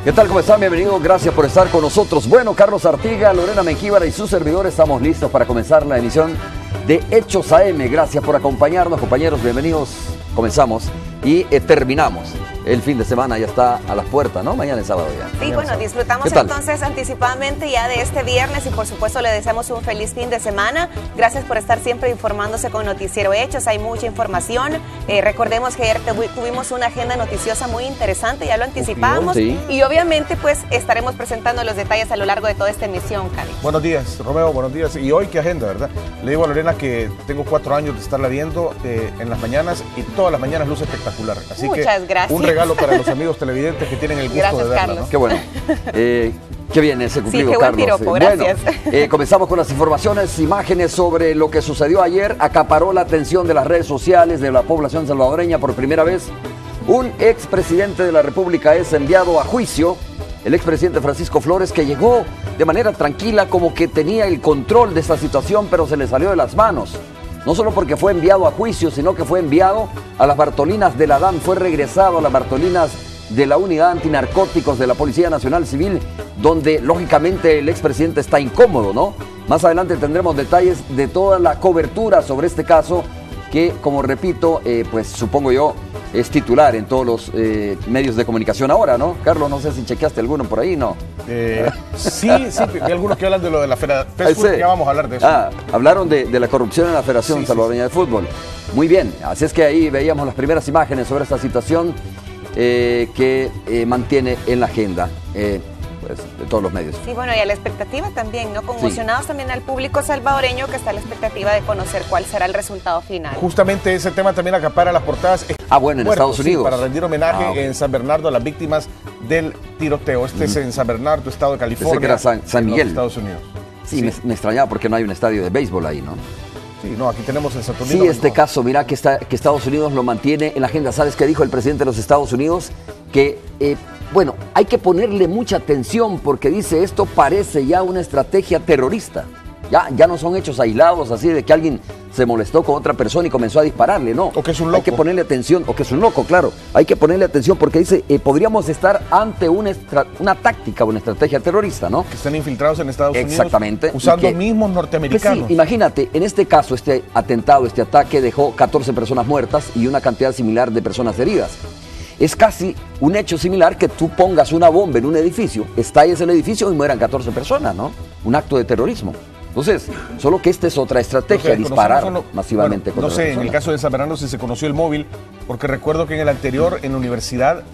¿Qué tal? ¿Cómo están? Bienvenidos, gracias por estar con nosotros. Bueno, Carlos Artiga, Lorena Mengíbar y su servidor estamos listos para comenzar la emisión de Hechos AM. Gracias por acompañarnos, compañeros, bienvenidos. Comenzamos y terminamos. El fin de semana ya está a las puertas, ¿no? Mañana es sábado ya. Sí, bueno, disfrutamos entonces anticipadamente ya de este viernes y por supuesto le deseamos un feliz fin de semana. Gracias por estar siempre informándose con Noticiero Hechos, hay mucha información. Recordemos que ayer tuvimos una agenda noticiosa muy interesante, ya lo anticipamos. Sí. Y obviamente pues estaremos presentando los detalles a lo largo de toda esta emisión, Cali. Buenos días, Romeo, buenos días. Y hoy qué agenda, ¿verdad? Le digo a Lorena que tengo 4 años de estarla viendo en las mañanas y todas las mañanas luce espectacular. Así muchas que gracias. Un regalo para los amigos televidentes que tienen el gusto de verla, Carlos. ¿no? Qué bueno. Qué bien ese cumplido, sí, qué buen Carlos. Piropo, gracias. Bueno, comenzamos con las informaciones, imágenes sobre lo que sucedió ayer. Acaparó la atención de las redes sociales de la población salvadoreña por primera vez. Un expresidente de la República es enviado a juicio. El expresidente Francisco Flores, que llegó de manera tranquila, como que tenía el control de esta situación, pero se le salió de las manos. No solo porque fue enviado a juicio, sino que fue enviado a las Bartolinas de la DAN, fue regresado a las Bartolinas de la Unidad Antinarcóticos de la Policía Nacional Civil, donde lógicamente el expresidente está incómodo, ¿no? Más adelante tendremos detalles de toda la cobertura sobre este caso, que, como repito, pues supongo yo, es titular en todos los medios de comunicación ahora, ¿no? Carlos, no sé si chequeaste alguno por ahí, ¿no? Sí, hay algunos que hablan de lo de la Federación, ya vamos a hablar de eso. Hablaron de la corrupción en la Federación Salvadoreña de Fútbol. Muy bien, así es que ahí veíamos las primeras imágenes sobre esta situación que mantiene en la agenda pues, de todos los medios. Sí, bueno, y a la expectativa también, ¿no? Conmocionados también al público salvadoreño que está a la expectativa de conocer cuál será el resultado final. Justamente ese tema también acapara las portadas. Bueno, en Estados Unidos. Para rendir homenaje en San Bernardo a las víctimas del tiroteo. Este es en San Bernardo, estado de California. Pensé que era San Miguel. En los Estados Unidos. Sí, me extrañaba porque no hay un estadio de béisbol ahí, ¿no? Sí, no, aquí tenemos en Saturnino. Sí, este caso, mira que Estados Unidos lo mantiene en la agenda. ¿Sabes qué dijo el presidente de los Estados Unidos? Que, bueno, hay que ponerle mucha atención porque dice esto parece ya una estrategia terrorista. Ya no son hechos aislados así de que alguien se molestó con otra persona y comenzó a dispararle, no. O que es un loco. Hay que ponerle atención, o que es un loco, claro. Hay que ponerle atención porque dice, podríamos estar ante una táctica, una estrategia terrorista, ¿no? Que están infiltrados en Estados Unidos. Exactamente. Usando mismos norteamericanos. Pues sí, imagínate, en este caso, este atentado, este ataque dejó 14 personas muertas y una cantidad similar de personas heridas. Es casi un hecho similar que tú pongas una bomba en un edificio, estalles el edificio y mueran 14 personas, ¿no? Un acto de terrorismo. Entonces, solo que esta es otra estrategia, disparar masivamente contra no sé, en el caso de San Bernardo si se conoció el móvil, porque recuerdo que en el anterior, en la universidad,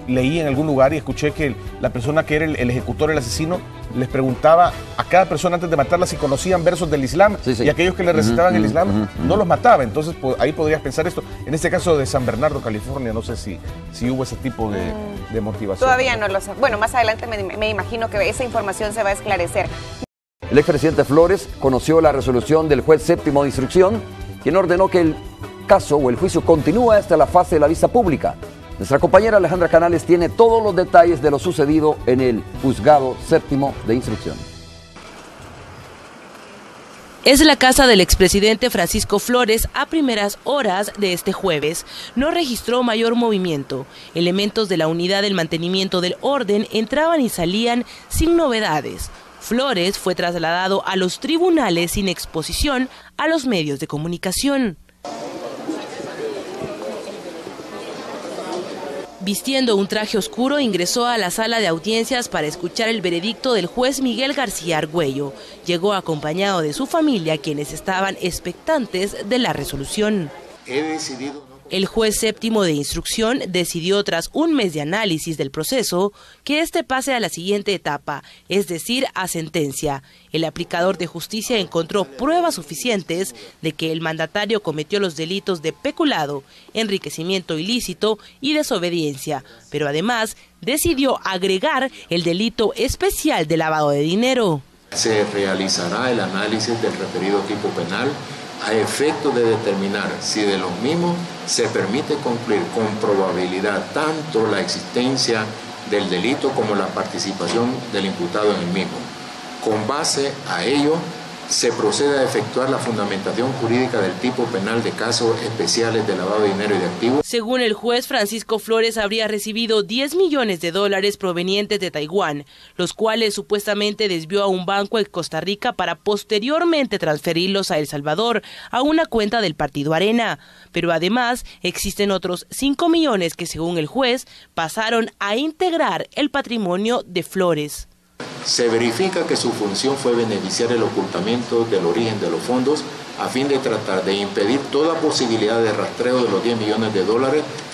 leí en algún lugar y escuché que la persona que era el ejecutor, el asesino, les preguntaba a cada persona antes de matarla si conocían versos del Islam, y aquellos que le recitaban el Islam no los mataba. Entonces ahí podrías pensar esto. En este caso de San Bernardo, California, no sé si hubo ese tipo de motivación. Todavía no lo sé. Bueno, más adelante me imagino que esa información se va a esclarecer. El expresidente Flores conoció la resolución del juez séptimo de instrucción, quien ordenó que el caso o el juicio continúe hasta la fase de la vista pública. Nuestra compañera Alejandra Canales tiene todos los detalles de lo sucedido en el juzgado séptimo de instrucción. Es la casa del expresidente Francisco Flores a primeras horas de este jueves. No registró mayor movimiento. Elementos de la unidad del mantenimiento del orden entraban y salían sin novedades. Flores fue trasladado a los tribunales sin exposición a los medios de comunicación. Vistiendo un traje oscuro, ingresó a la sala de audiencias para escuchar el veredicto del juez Miguel García Argüello. Llegó acompañado de su familia, quienes estaban expectantes de la resolución. El juez séptimo de instrucción decidió, tras un mes de análisis del proceso, que este pase a la siguiente etapa, es decir, a sentencia. El aplicador de justicia encontró pruebas suficientes de que el mandatario cometió los delitos de peculado, enriquecimiento ilícito y desobediencia, pero además decidió agregar el delito especial de lavado de dinero. Se realizará el análisis del referido tipo penal a efecto de determinar si de los mismos se permite concluir con probabilidad tanto la existencia del delito como la participación del imputado en el mismo. Con base a ello, se procede a efectuar la fundamentación jurídica del tipo penal de casos especiales de lavado de dinero y de activos. Según el juez, Francisco Flores habría recibido $10 millones provenientes de Taiwán, los cuales supuestamente desvió a un banco en Costa Rica para posteriormente transferirlos a El Salvador, a una cuenta del partido Arena. Pero además existen otros 5 millones que, según el juez, pasaron a integrar el patrimonio de Flores. Se verifica que su función fue beneficiar el ocultamiento del origen de los fondos a fin de tratar de impedir toda posibilidad de rastreo de los $10 millones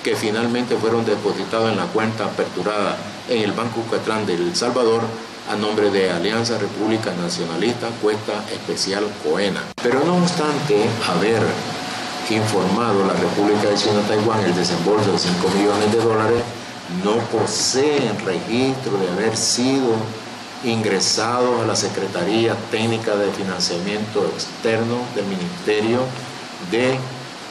que finalmente fueron depositados en la cuenta aperturada en el Banco Catlán de El Salvador a nombre de Alianza República Nacionalista Cuesta Especial COENA. Pero no obstante haber informado la República de China Taiwán el desembolso de $5 millones, no poseen registro de haber sido ingresados a la Secretaría Técnica de Financiamiento Externo del Ministerio de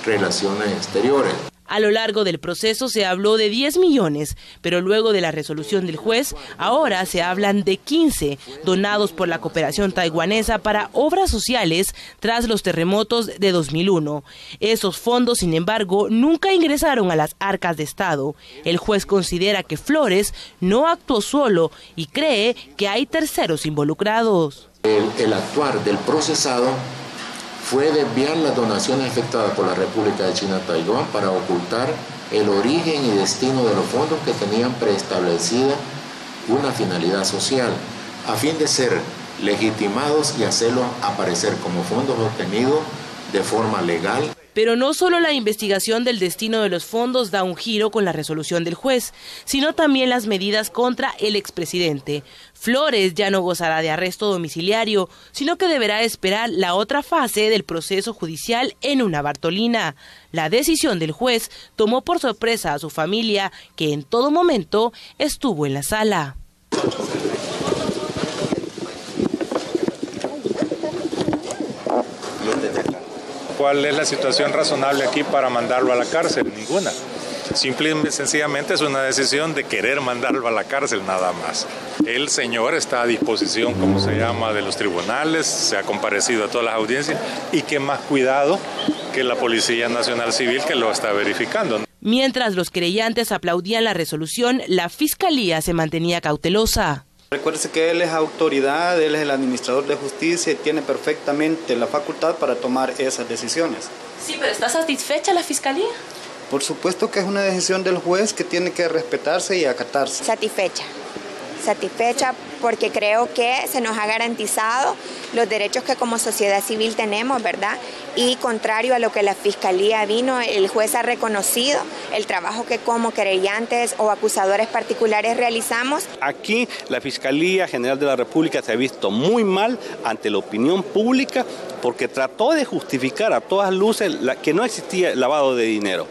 Relaciones Exteriores. A lo largo del proceso se habló de 10 millones, pero luego de la resolución del juez, ahora se hablan de 15, donados por la cooperación taiwanesa para obras sociales tras los terremotos de 2001. Esos fondos, sin embargo, nunca ingresaron a las arcas de Estado. El juez considera que Flores no actuó solo y cree que hay terceros involucrados. El actuar del procesado fue desviar las donaciones efectuadas por la República de China Taiwán para ocultar el origen y destino de los fondos que tenían preestablecida una finalidad social, a fin de ser legitimados y hacerlos aparecer como fondos obtenidos de forma legal. Pero no solo la investigación del destino de los fondos da un giro con la resolución del juez, sino también las medidas contra el expresidente. Flores ya no gozará de arresto domiciliario, sino que deberá esperar la otra fase del proceso judicial en una Bartolina. La decisión del juez tomó por sorpresa a su familia, que en todo momento estuvo en la sala. ¿Cuál es la situación razonable aquí para mandarlo a la cárcel? Ninguna. Simple y sencillamente es una decisión de querer mandarlo a la cárcel nada más. El señor está a disposición, como se llama, de los tribunales, se ha comparecido a todas las audiencias y que más cuidado que la Policía Nacional Civil que lo está verificando. Mientras los querellantes aplaudían la resolución, la Fiscalía se mantenía cautelosa. Recuérdese que él es autoridad, él es el administrador de justicia y tiene perfectamente la facultad para tomar esas decisiones. Sí, pero ¿está satisfecha la Fiscalía? Por supuesto que es una decisión del juez que tiene que respetarse y acatarse. Satisfecha porque creo que se nos ha garantizado los derechos que como sociedad civil tenemos, ¿verdad? Y contrario a lo que la Fiscalía vino, el juez ha reconocido el trabajo que como querellantes o acusadores particulares realizamos. Aquí la Fiscalía General de la República se ha visto muy mal ante la opinión pública porque trató de justificar a todas luces que no existía lavado de dinero.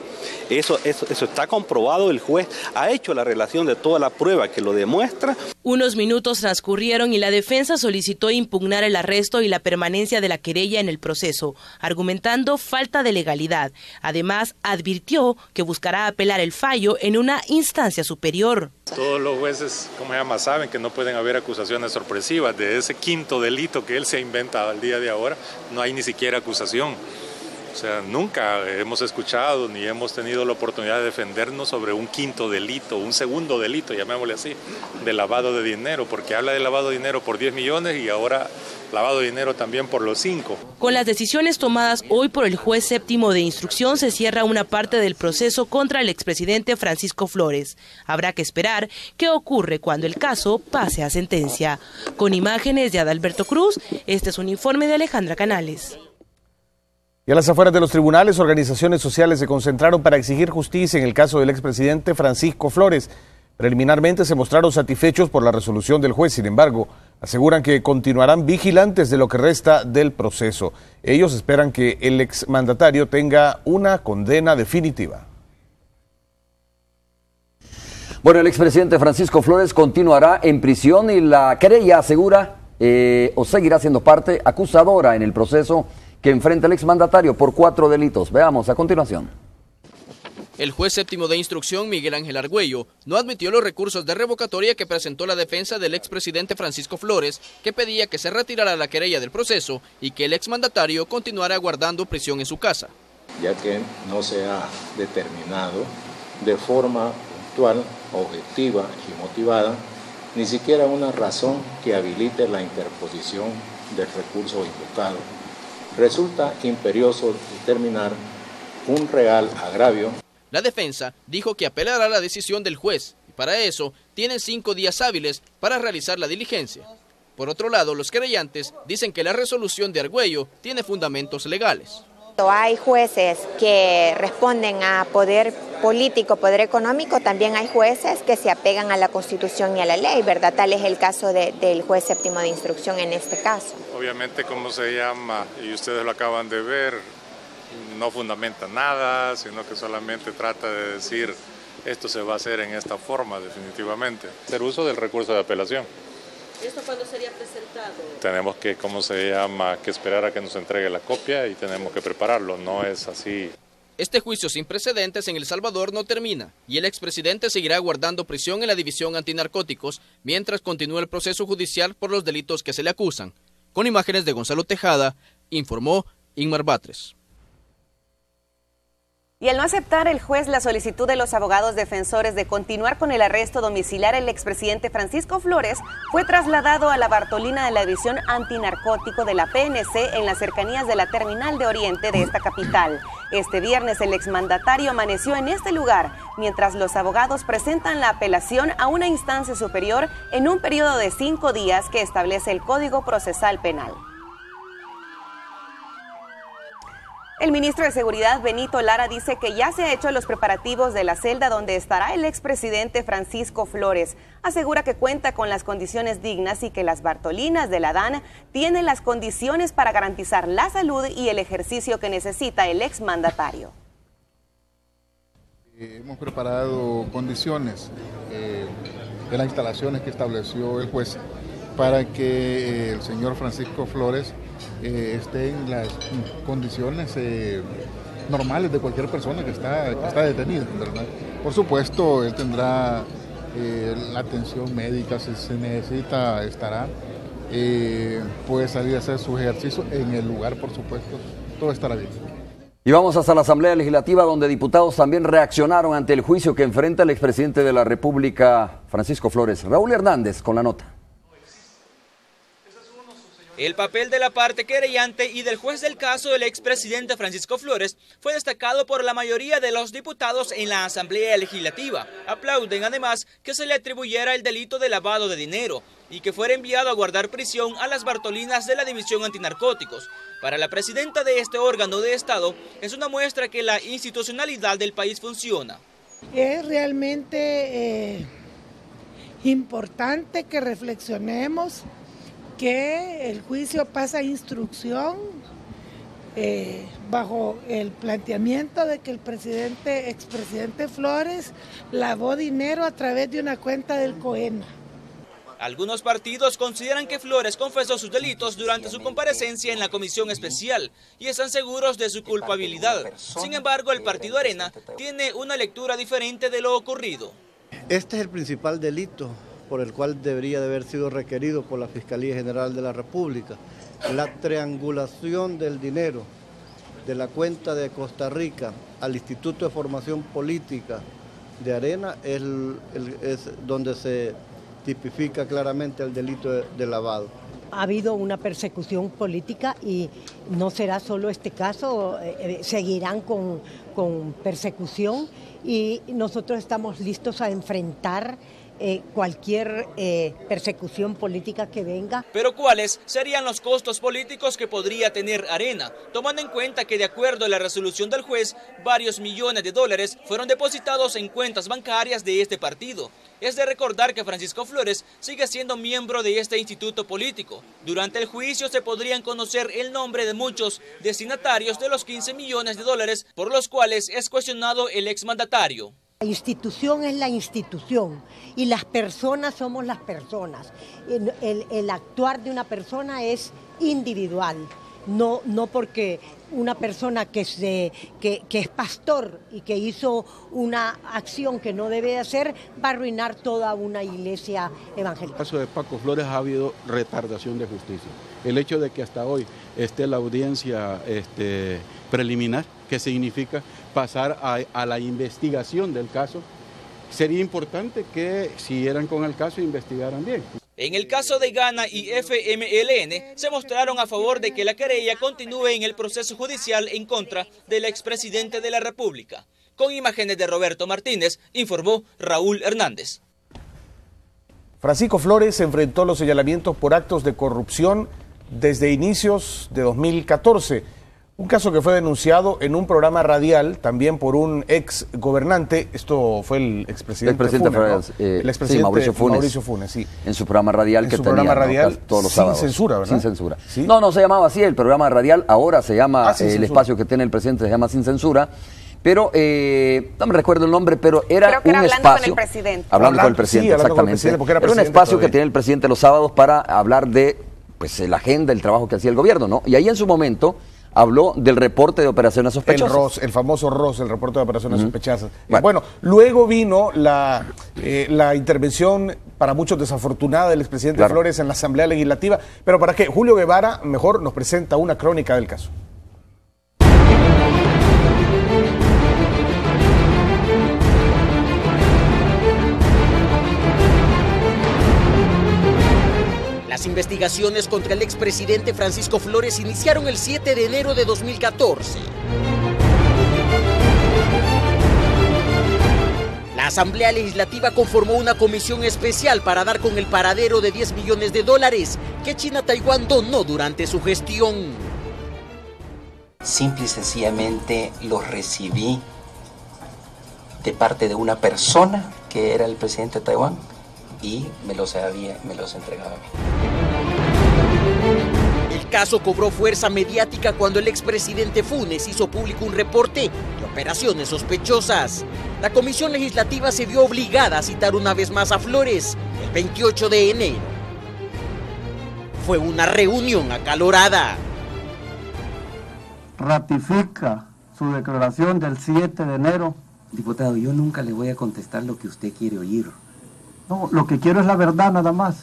Eso está comprobado, el juez ha hecho la relación de toda la prueba que lo demuestra. Unos minutos transcurrieron y la defensa solicitó impugnar el arresto y la permanencia de la querella en el proceso, argumentando falta de legalidad. Además, advirtió que buscará apelar el fallo en una instancia superior. Todos los jueces, saben que no pueden haber acusaciones sorpresivas. De ese quinto delito que él se ha inventado al día de ahora, no hay ni siquiera acusación. O sea, nunca hemos escuchado ni hemos tenido la oportunidad de defendernos sobre un quinto delito, un segundo delito, llamémosle así, de lavado de dinero, porque habla de lavado de dinero por 10 millones y ahora lavado de dinero también por los 5. Con las decisiones tomadas hoy por el juez séptimo de instrucción se cierra una parte del proceso contra el expresidente Francisco Flores. Habrá que esperar qué ocurre cuando el caso pase a sentencia. Con imágenes de Adalberto Cruz, este es un informe de Alejandra Canales. Y a las afueras de los tribunales, organizaciones sociales se concentraron para exigir justicia en el caso del expresidente Francisco Flores. Preliminarmente se mostraron satisfechos por la resolución del juez, sin embargo, aseguran que continuarán vigilantes de lo que resta del proceso. Ellos esperan que el exmandatario tenga una condena definitiva. Bueno, el expresidente Francisco Flores continuará en prisión y la querella asegura o seguirá siendo parte acusadora en el proceso que enfrenta el exmandatario por 4 delitos. Veamos a continuación. El juez séptimo de instrucción, Miguel Ángel Argüello, no admitió los recursos de revocatoria que presentó la defensa del expresidente Francisco Flores, que pedía que se retirara la querella del proceso y que el exmandatario continuara guardando prisión en su casa. Ya que no se ha determinado de forma puntual, objetiva y motivada, ni siquiera una razón que habilite la interposición del recurso invocado. Resulta imperioso determinar un real agravio. La defensa dijo que apelará a la decisión del juez y para eso tienen 5 días hábiles para realizar la diligencia. Por otro lado, los querellantes dicen que la resolución de Argüello tiene fundamentos legales. Hay jueces que responden a poder político, poder económico, también hay jueces que se apegan a la Constitución y a la ley, ¿verdad? Tal es el caso del juez séptimo de instrucción en este caso. Obviamente, como se llama, y ustedes lo acaban de ver, no fundamenta nada, sino que solamente trata de decir esto se va a hacer en esta forma definitivamente. Hacer uso del recurso de apelación. ¿Esto cuándo sería presentado? Tenemos que, que esperar a que nos entregue la copia y tenemos que prepararlo, no es así. Este juicio sin precedentes en El Salvador no termina y el expresidente seguirá guardando prisión en la División Antinarcóticos mientras continúa el proceso judicial por los delitos que se le acusan. Con imágenes de Gonzalo Tejada, informó Inmar Batres. Y al no aceptar el juez la solicitud de los abogados defensores de continuar con el arresto domiciliar, el expresidente Francisco Flores fue trasladado a la Bartolina de la División Antinarcótico de la PNC en las cercanías de la Terminal de Oriente de esta capital. Este viernes el exmandatario amaneció en este lugar, mientras los abogados presentan la apelación a una instancia superior en un periodo de 5 días que establece el Código Procesal Penal. El ministro de Seguridad, Benito Lara, dice que ya se han hecho los preparativos de la celda donde estará el expresidente Francisco Flores. Asegura que cuenta con las condiciones dignas y que las Bartolinas de la DAN tienen las condiciones para garantizar la salud y el ejercicio que necesita el exmandatario. Hemos preparado condiciones de las instalaciones que estableció el juez para que el señor Francisco Flores esté en las condiciones normales de cualquier persona que está detenida, ¿verdad? Por supuesto, él tendrá la atención médica, si se necesita, estará. Puede salir a hacer su ejercicio en el lugar, por supuesto, todo estará bien. Y vamos hasta la Asamblea Legislativa, donde diputados también reaccionaron ante el juicio que enfrenta el expresidente de la República, Francisco Flores. Raúl Hernández con la nota. El papel de la parte querellante y del juez del caso del expresidente Francisco Flores fue destacado por la mayoría de los diputados en la Asamblea Legislativa. Aplauden además que se le atribuyera el delito de lavado de dinero y que fuera enviado a guardar prisión a las Bartolinas de la División Antinarcóticos. Para la presidenta de este órgano de Estado es una muestra que la institucionalidad del país funciona. Es realmente importante que reflexionemos que el juicio pasa a instrucción bajo el planteamiento de que el expresidente Flores lavó dinero a través de una cuenta del COENA. Algunos partidos consideran que Flores confesó sus delitos durante su comparecencia en la comisión especial y están seguros de su culpabilidad. Sin embargo, el partido Arena tiene una lectura diferente de lo ocurrido. Este es el principal delito por el cual debería de haber sido requerido por la Fiscalía General de la República. La triangulación del dinero de la cuenta de Costa Rica al Instituto de Formación Política de Arena es donde se tipifica claramente el delito de lavado. Ha habido una persecución política y no será solo este caso, seguirán con persecución y nosotros estamos listos a enfrentar cualquier persecución política que venga. Pero ¿cuáles serían los costos políticos que podría tener Arena? Tomando en cuenta que de acuerdo a la resolución del juez, varios millones de dólares fueron depositados en cuentas bancarias de este partido. Es de recordar que Francisco Flores sigue siendo miembro de este instituto político. Durante el juicio se podrían conocer el nombre de muchos destinatarios de los 15 millones de dólares por los cuales es cuestionado el exmandatario. La institución es la institución y las personas somos las personas. El actuar de una persona es individual. no porque una persona que es pastor y que hizo una acción que no debe hacer va a arruinar toda una iglesia evangélica. En el caso de Paco Flores ha habido retardación de justicia. El hecho de que hasta hoy esté la audiencia preliminar, que significa pasar a la investigación del caso, sería importante que siguieran con el caso e investigaran bien. En el caso de Gana y FMLN, se mostraron a favor de que la querella continúe en el proceso judicial en contra del expresidente de la República. Con imágenes de Roberto Martínez, informó Raúl Hernández. Francisco Flores enfrentó los señalamientos por actos de corrupción desde inicios de 2014. Un caso que fue denunciado en un programa radial también por un ex gobernante. Esto fue el expresidente Funes, ¿no? El expresidente Mauricio Funes, sí. En su programa radial que tenía radial, todos los sábados. Sin censura, ¿verdad? Sin censura. ¿Sí? No se llamaba así el programa radial, ahora se llama, el espacio que tiene el presidente se llama Sin Censura. Pero, no me recuerdo el nombre, pero era un hablando espacio... con el presidente. Hablando con el presidente, sí, exactamente. Era un espacio que tenía el presidente los sábados para hablar de la agenda, el trabajo que hacía el gobierno, ¿no? Y ahí en su momento habló del reporte de operaciones sospechosas. El famoso ROS, el reporte de operaciones sospechosas. Bueno, luego vino la intervención, para muchos desafortunada, del expresidente Flores en la Asamblea Legislativa. Pero para que Julio Guevara mejor nos presenta una crónica del caso. Las investigaciones contra el expresidente Francisco Flores iniciaron el 7 de enero de 2014. La Asamblea Legislativa conformó una comisión especial para dar con el paradero de $10 millones que China Taiwán donó durante su gestión. Simple y sencillamente los recibí de parte de una persona que era el presidente de Taiwán y me los entregaba a mí. El caso cobró fuerza mediática cuando el expresidente Funes hizo público un reporte de operaciones sospechosas. La Comisión Legislativa se vio obligada a citar una vez más a Flores el 28 de enero. Fue una reunión acalorada. Ratifica su declaración del 7 de enero. Diputado, yo nunca le voy a contestar lo que usted quiere oír. No, lo que quiero es la verdad nada más.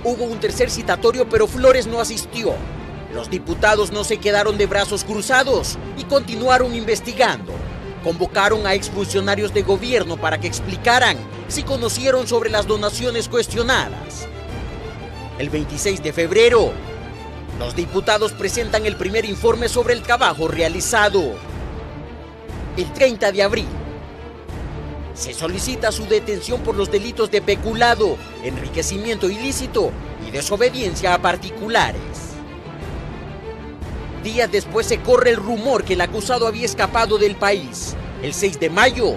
Hubo un tercer citatorio, pero Flores no asistió. Los diputados no se quedaron de brazos cruzados y continuaron investigando. Convocaron a exfuncionarios de gobierno para que explicaran si conocieron sobre las donaciones cuestionadas. El 26 de febrero, los diputados presentan el primer informe sobre el trabajo realizado. El 30 de abril, se solicita su detención por los delitos de peculado, enriquecimiento ilícito y desobediencia a particulares. Días después se corre el rumor que el acusado había escapado del país. El 6 de mayo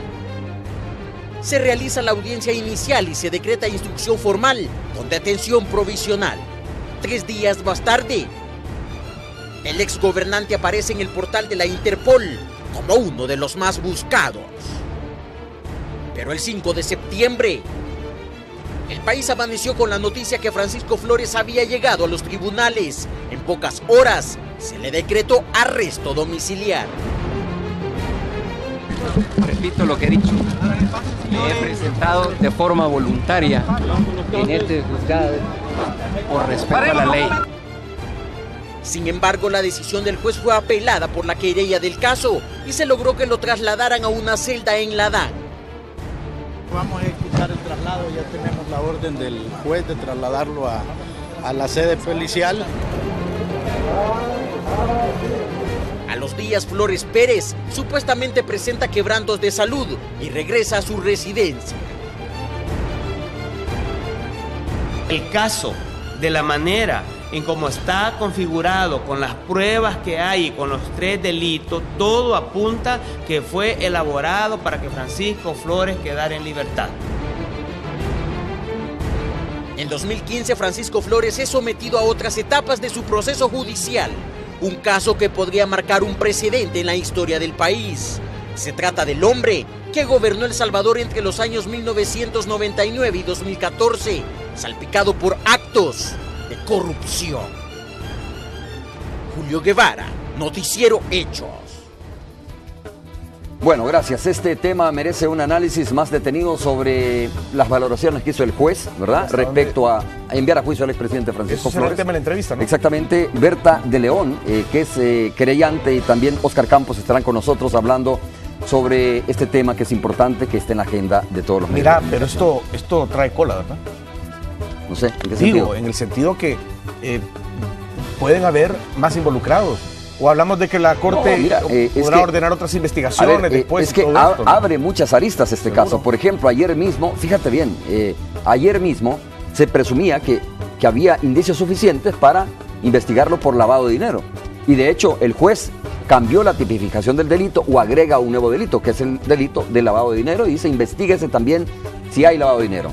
se realiza la audiencia inicial y se decreta instrucción formal con detención provisional. 3 días más tarde, el exgobernante aparece en el portal de la Interpol como uno de los más buscados. Pero el 5 de septiembre, el país amaneció con la noticia que Francisco Flores había llegado a los tribunales. En pocas horas se le decretó arresto domiciliario. Repito lo que he dicho. Me he presentado de forma voluntaria en este juzgado por respeto a la ley. Sin embargo, la decisión del juez fue apelada por la querella del caso y se logró que lo trasladaran a una celda en Ladán. Vamos a ejecutar el traslado, ya tenemos la orden del juez de trasladarlo a la sede policial. A los días, Flores Pérez supuestamente presenta quebrantos de salud y regresa a su residencia. El caso, de la manera en cómo está configurado, con las pruebas que hay y con los 3 delitos, todo apunta que fue elaborado para que Francisco Flores quedara en libertad. En 2015, Francisco Flores es sometido a otras etapas de su proceso judicial, un caso que podría marcar un precedente en la historia del país. Se trata del hombre que gobernó El Salvador entre los años 1999 y 2014, salpicado por actos de corrupción. Julio Guevara, Noticiero Hechos. Bueno, gracias. Este tema merece un análisis más detenido sobre las valoraciones que hizo el juez, ¿verdad? Respecto a enviar a juicio al expresidente Francisco Eso será Flores. el tema de la entrevista, ¿no? Exactamente. Berta de León, que es querellante, y también Oscar Campos estarán con nosotros hablando sobre este tema que es importante, que está en la agenda de todos los medios. Mira, pero esto trae cola, ¿verdad? No sé, ¿en qué Digo, sentido? en el sentido que pueden haber más involucrados. O hablamos de que la Corte podrá ordenar otras investigaciones después. Es que todo esto, ¿no? abre muchas aristas este caso. Por ejemplo, ayer mismo, fíjate bien, ayer mismo se presumía que había indicios suficientes para investigarlo por lavado de dinero. Y de hecho, el juez cambió la tipificación del delito o agrega un nuevo delito, que es el delito de lavado de dinero, y dice, investíguese también si hay lavado de dinero.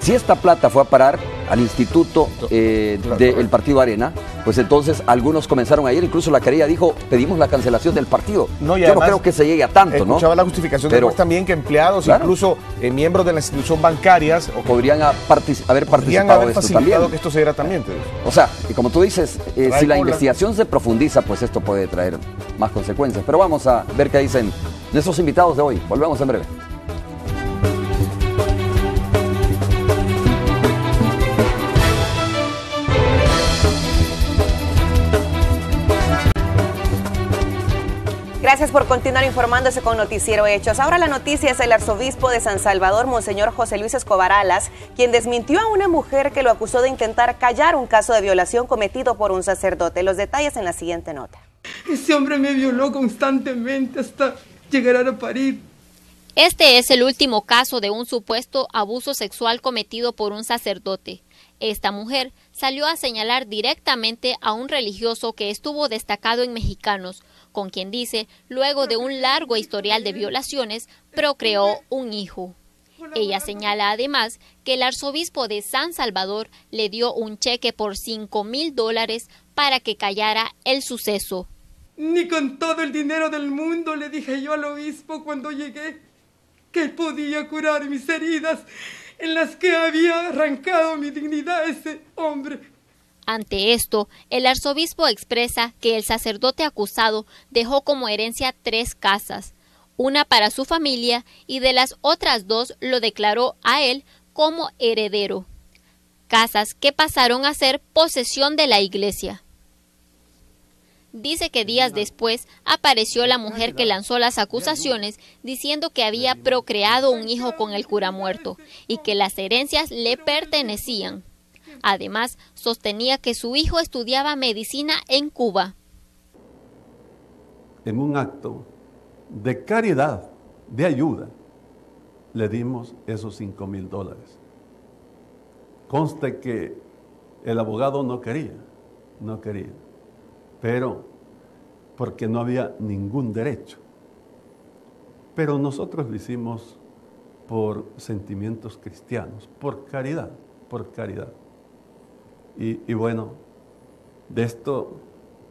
Si esta plata fue a parar al instituto del partido Arena, pues entonces algunos comenzaron ayer, incluso la querella dijo, pedimos la cancelación del partido. No, yo no creo que se llegue a tanto, ¿no? Escuchaba la justificación del juez también, que empleados, incluso miembros de la institución bancarias, podrían haber participado de esto también. Que esto se diera también. O sea, y como tú dices, si la investigación se profundiza, pues esto puede traer más consecuencias. Pero vamos a ver qué dicen nuestros invitados de hoy. Volvemos en breve. Gracias por continuar informándose con Noticiero Hechos. Ahora la noticia es el arzobispo de San Salvador, Monseñor José Luis Escobar Alas, quien desmintió a una mujer que lo acusó de intentar callar un caso de violación cometido por un sacerdote. Los detalles en la siguiente nota. Ese hombre me violó constantemente hasta llegar a parir. Este es el último caso de un supuesto abuso sexual cometido por un sacerdote. Esta mujer salió a señalar directamente a un religioso que estuvo destacado en Mexicanos, con quien dice, luego de un largo historial de violaciones, procreó un hijo. Ella señala además que el arzobispo de San Salvador le dio un cheque por $5,000 para que callara el suceso. Ni con todo el dinero del mundo, le dije yo al obispo cuando llegué, que él podía curar mis heridas en las que había arrancado mi dignidad ese hombre. Ante esto, el arzobispo expresa que el sacerdote acusado dejó como herencia 3 casas, una para su familia y de las otras 2 lo declaró a él como heredero. Casas que pasaron a ser posesión de la iglesia. Dice que días después apareció la mujer que lanzó las acusaciones diciendo que había procreado un hijo con el cura muerto y que las herencias le pertenecían. Además, sostenía que su hijo estudiaba medicina en Cuba. En un acto de caridad, de ayuda, le dimos esos $5,000. Conste que el abogado no quería, pero porque no había ningún derecho. Pero nosotros lo hicimos por sentimientos cristianos, por caridad. Y bueno, de esto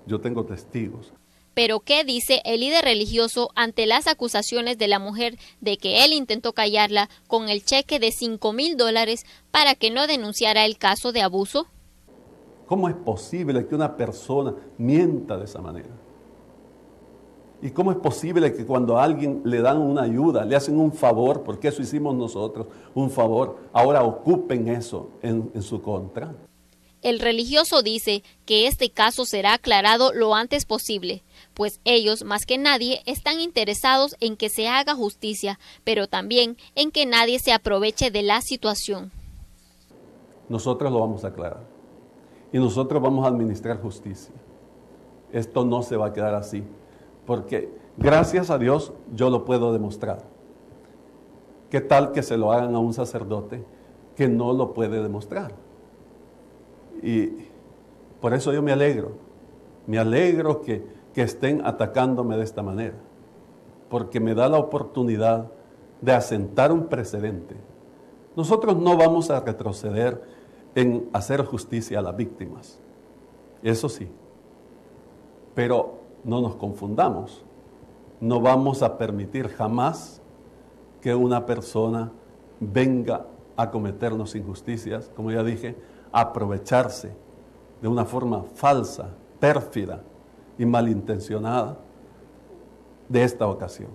yo tengo testigos. Pero ¿qué dice el líder religioso ante las acusaciones de la mujer de que él intentó callarla con el cheque de $5,000 para que no denunciara el caso de abuso? ¿Cómo es posible que una persona mienta de esa manera? ¿Y cómo es posible que cuando a alguien le dan una ayuda, le hacen un favor, porque eso hicimos nosotros, un favor, ahora ocupen eso en su contra? El religioso dice que este caso será aclarado lo antes posible, pues ellos, más que nadie, están interesados en que se haga justicia, pero también en que nadie se aproveche de la situación. Nosotros lo vamos a aclarar y nosotros vamos a administrar justicia. Esto no se va a quedar así, porque gracias a Dios yo lo puedo demostrar. ¿Qué tal que se lo hagan a un sacerdote que no lo puede demostrar? Y por eso yo me alegro que estén atacándome de esta manera, porque me da la oportunidad de asentar un precedente. Nosotros no vamos a retroceder en hacer justicia a las víctimas, eso sí, pero no nos confundamos, no vamos a permitir jamás que una persona venga a cometernos injusticias, como ya dije, aprovecharse de una forma falsa pérfida y malintencionada de esta ocasión.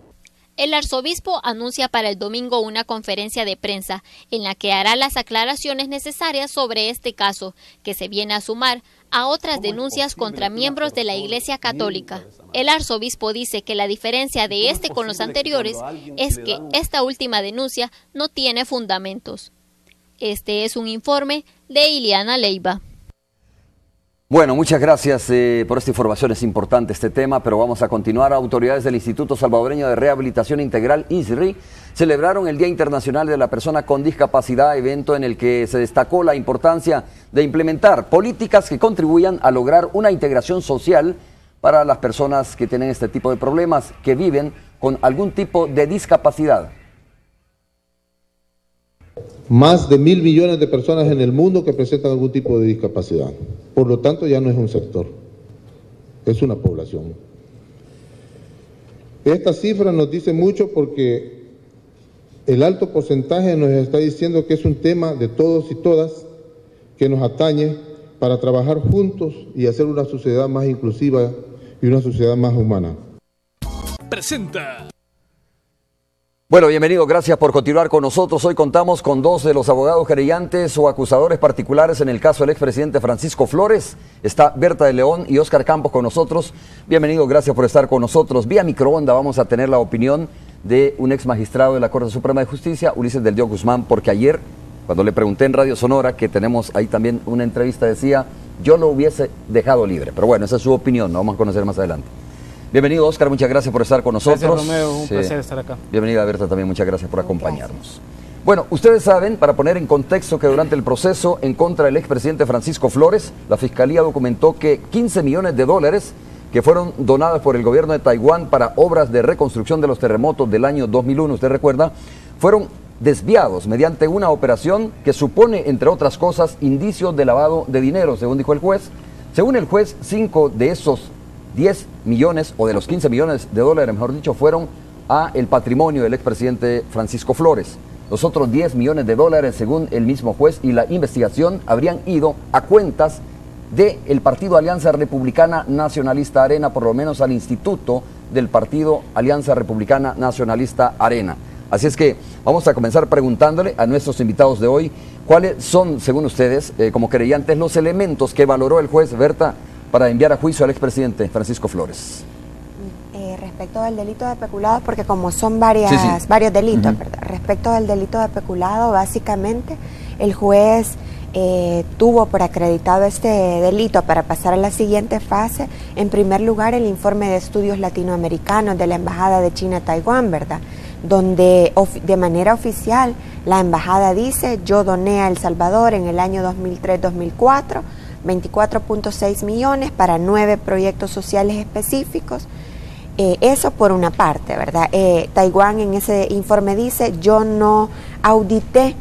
El arzobispo anuncia para el domingo una conferencia de prensa en la que hará las aclaraciones necesarias sobre este caso, que se viene a sumar a otras denuncias contra miembros de la Iglesia Católica. El arzobispo dice que la diferencia de este con los anteriores es que esta última denuncia no tiene fundamentos. Este es un informe de Iliana Leiva. Bueno, muchas gracias por esta información, es importante este tema, pero vamos a continuar. Autoridades del Instituto Salvadoreño de Rehabilitación Integral, ISRI, celebraron el Día Internacional de la Persona con Discapacidad, evento en el que se destacó la importancia de implementar políticas que contribuyan a lograr una integración social para las personas que tienen este tipo de problemas, que viven con algún tipo de discapacidad. Más de 1.000 millones de personas en el mundo que presentan algún tipo de discapacidad. Por lo tanto, ya no es un sector, es una población. Esta cifra nos dice mucho porque el alto porcentaje nos está diciendo que es un tema de todos y todas que nos atañe para trabajar juntos y hacer una sociedad más inclusiva y una sociedad más humana. Presenta. Bueno, bienvenido, gracias por continuar con nosotros. Hoy contamos con dos de los abogados querellantes o acusadores particulares en el caso del expresidente Francisco Flores. Está Berta de León y Óscar Campos con nosotros. Bienvenido, gracias por estar con nosotros. Vía microonda vamos a tener la opinión de un ex magistrado de la Corte Suprema de Justicia, Ulises del Dios Guzmán, porque ayer, cuando le pregunté en Radio Sonora, que tenemos ahí también una entrevista, decía, yo lo hubiese dejado libre. Pero bueno, esa es su opinión, lo vamos a conocer más adelante. Bienvenido, Óscar, muchas gracias por estar con nosotros. Gracias, Romeo, un placer estar acá. Bienvenida, Berta, también muchas gracias por acompañarnos. Bueno, ustedes saben, para poner en contexto, que durante el proceso en contra del expresidente Francisco Flores, la Fiscalía documentó que 15 millones de dólares que fueron donados por el gobierno de Taiwán para obras de reconstrucción de los terremotos del año 2001, usted recuerda, fueron desviados mediante una operación que supone, entre otras cosas, indicios de lavado de dinero, según dijo el juez. Según el juez, 5 de esos 10 millones, o de los 15 millones de dólares, mejor dicho, fueron a el patrimonio del expresidente Francisco Flores. Los otros 10 millones de dólares, según el mismo juez y la investigación, habrían ido a cuentas del Partido Alianza Republicana Nacionalista Arena, por lo menos al instituto del Partido Alianza Republicana Nacionalista Arena. Así es que vamos a comenzar preguntándole a nuestros invitados de hoy, ¿cuáles son, según ustedes, como querellantes, los elementos que valoró el juez, Berta, para enviar a juicio al expresidente Francisco Flores? Respecto del delito de peculado, porque como son varios delitos, ¿verdad? Respecto del delito de peculado, básicamente el juez tuvo por acreditado este delito para pasar a la siguiente fase, en primer lugar, el informe de estudios latinoamericanos de la Embajada de China a Taiwán, ¿verdad? Donde de manera oficial la embajada dice, yo doné a El Salvador en el año 2003-2004 24.6 millones para 9 proyectos sociales específicos. Eso por una parte, ¿verdad? Taiwán en ese informe dice, yo no audité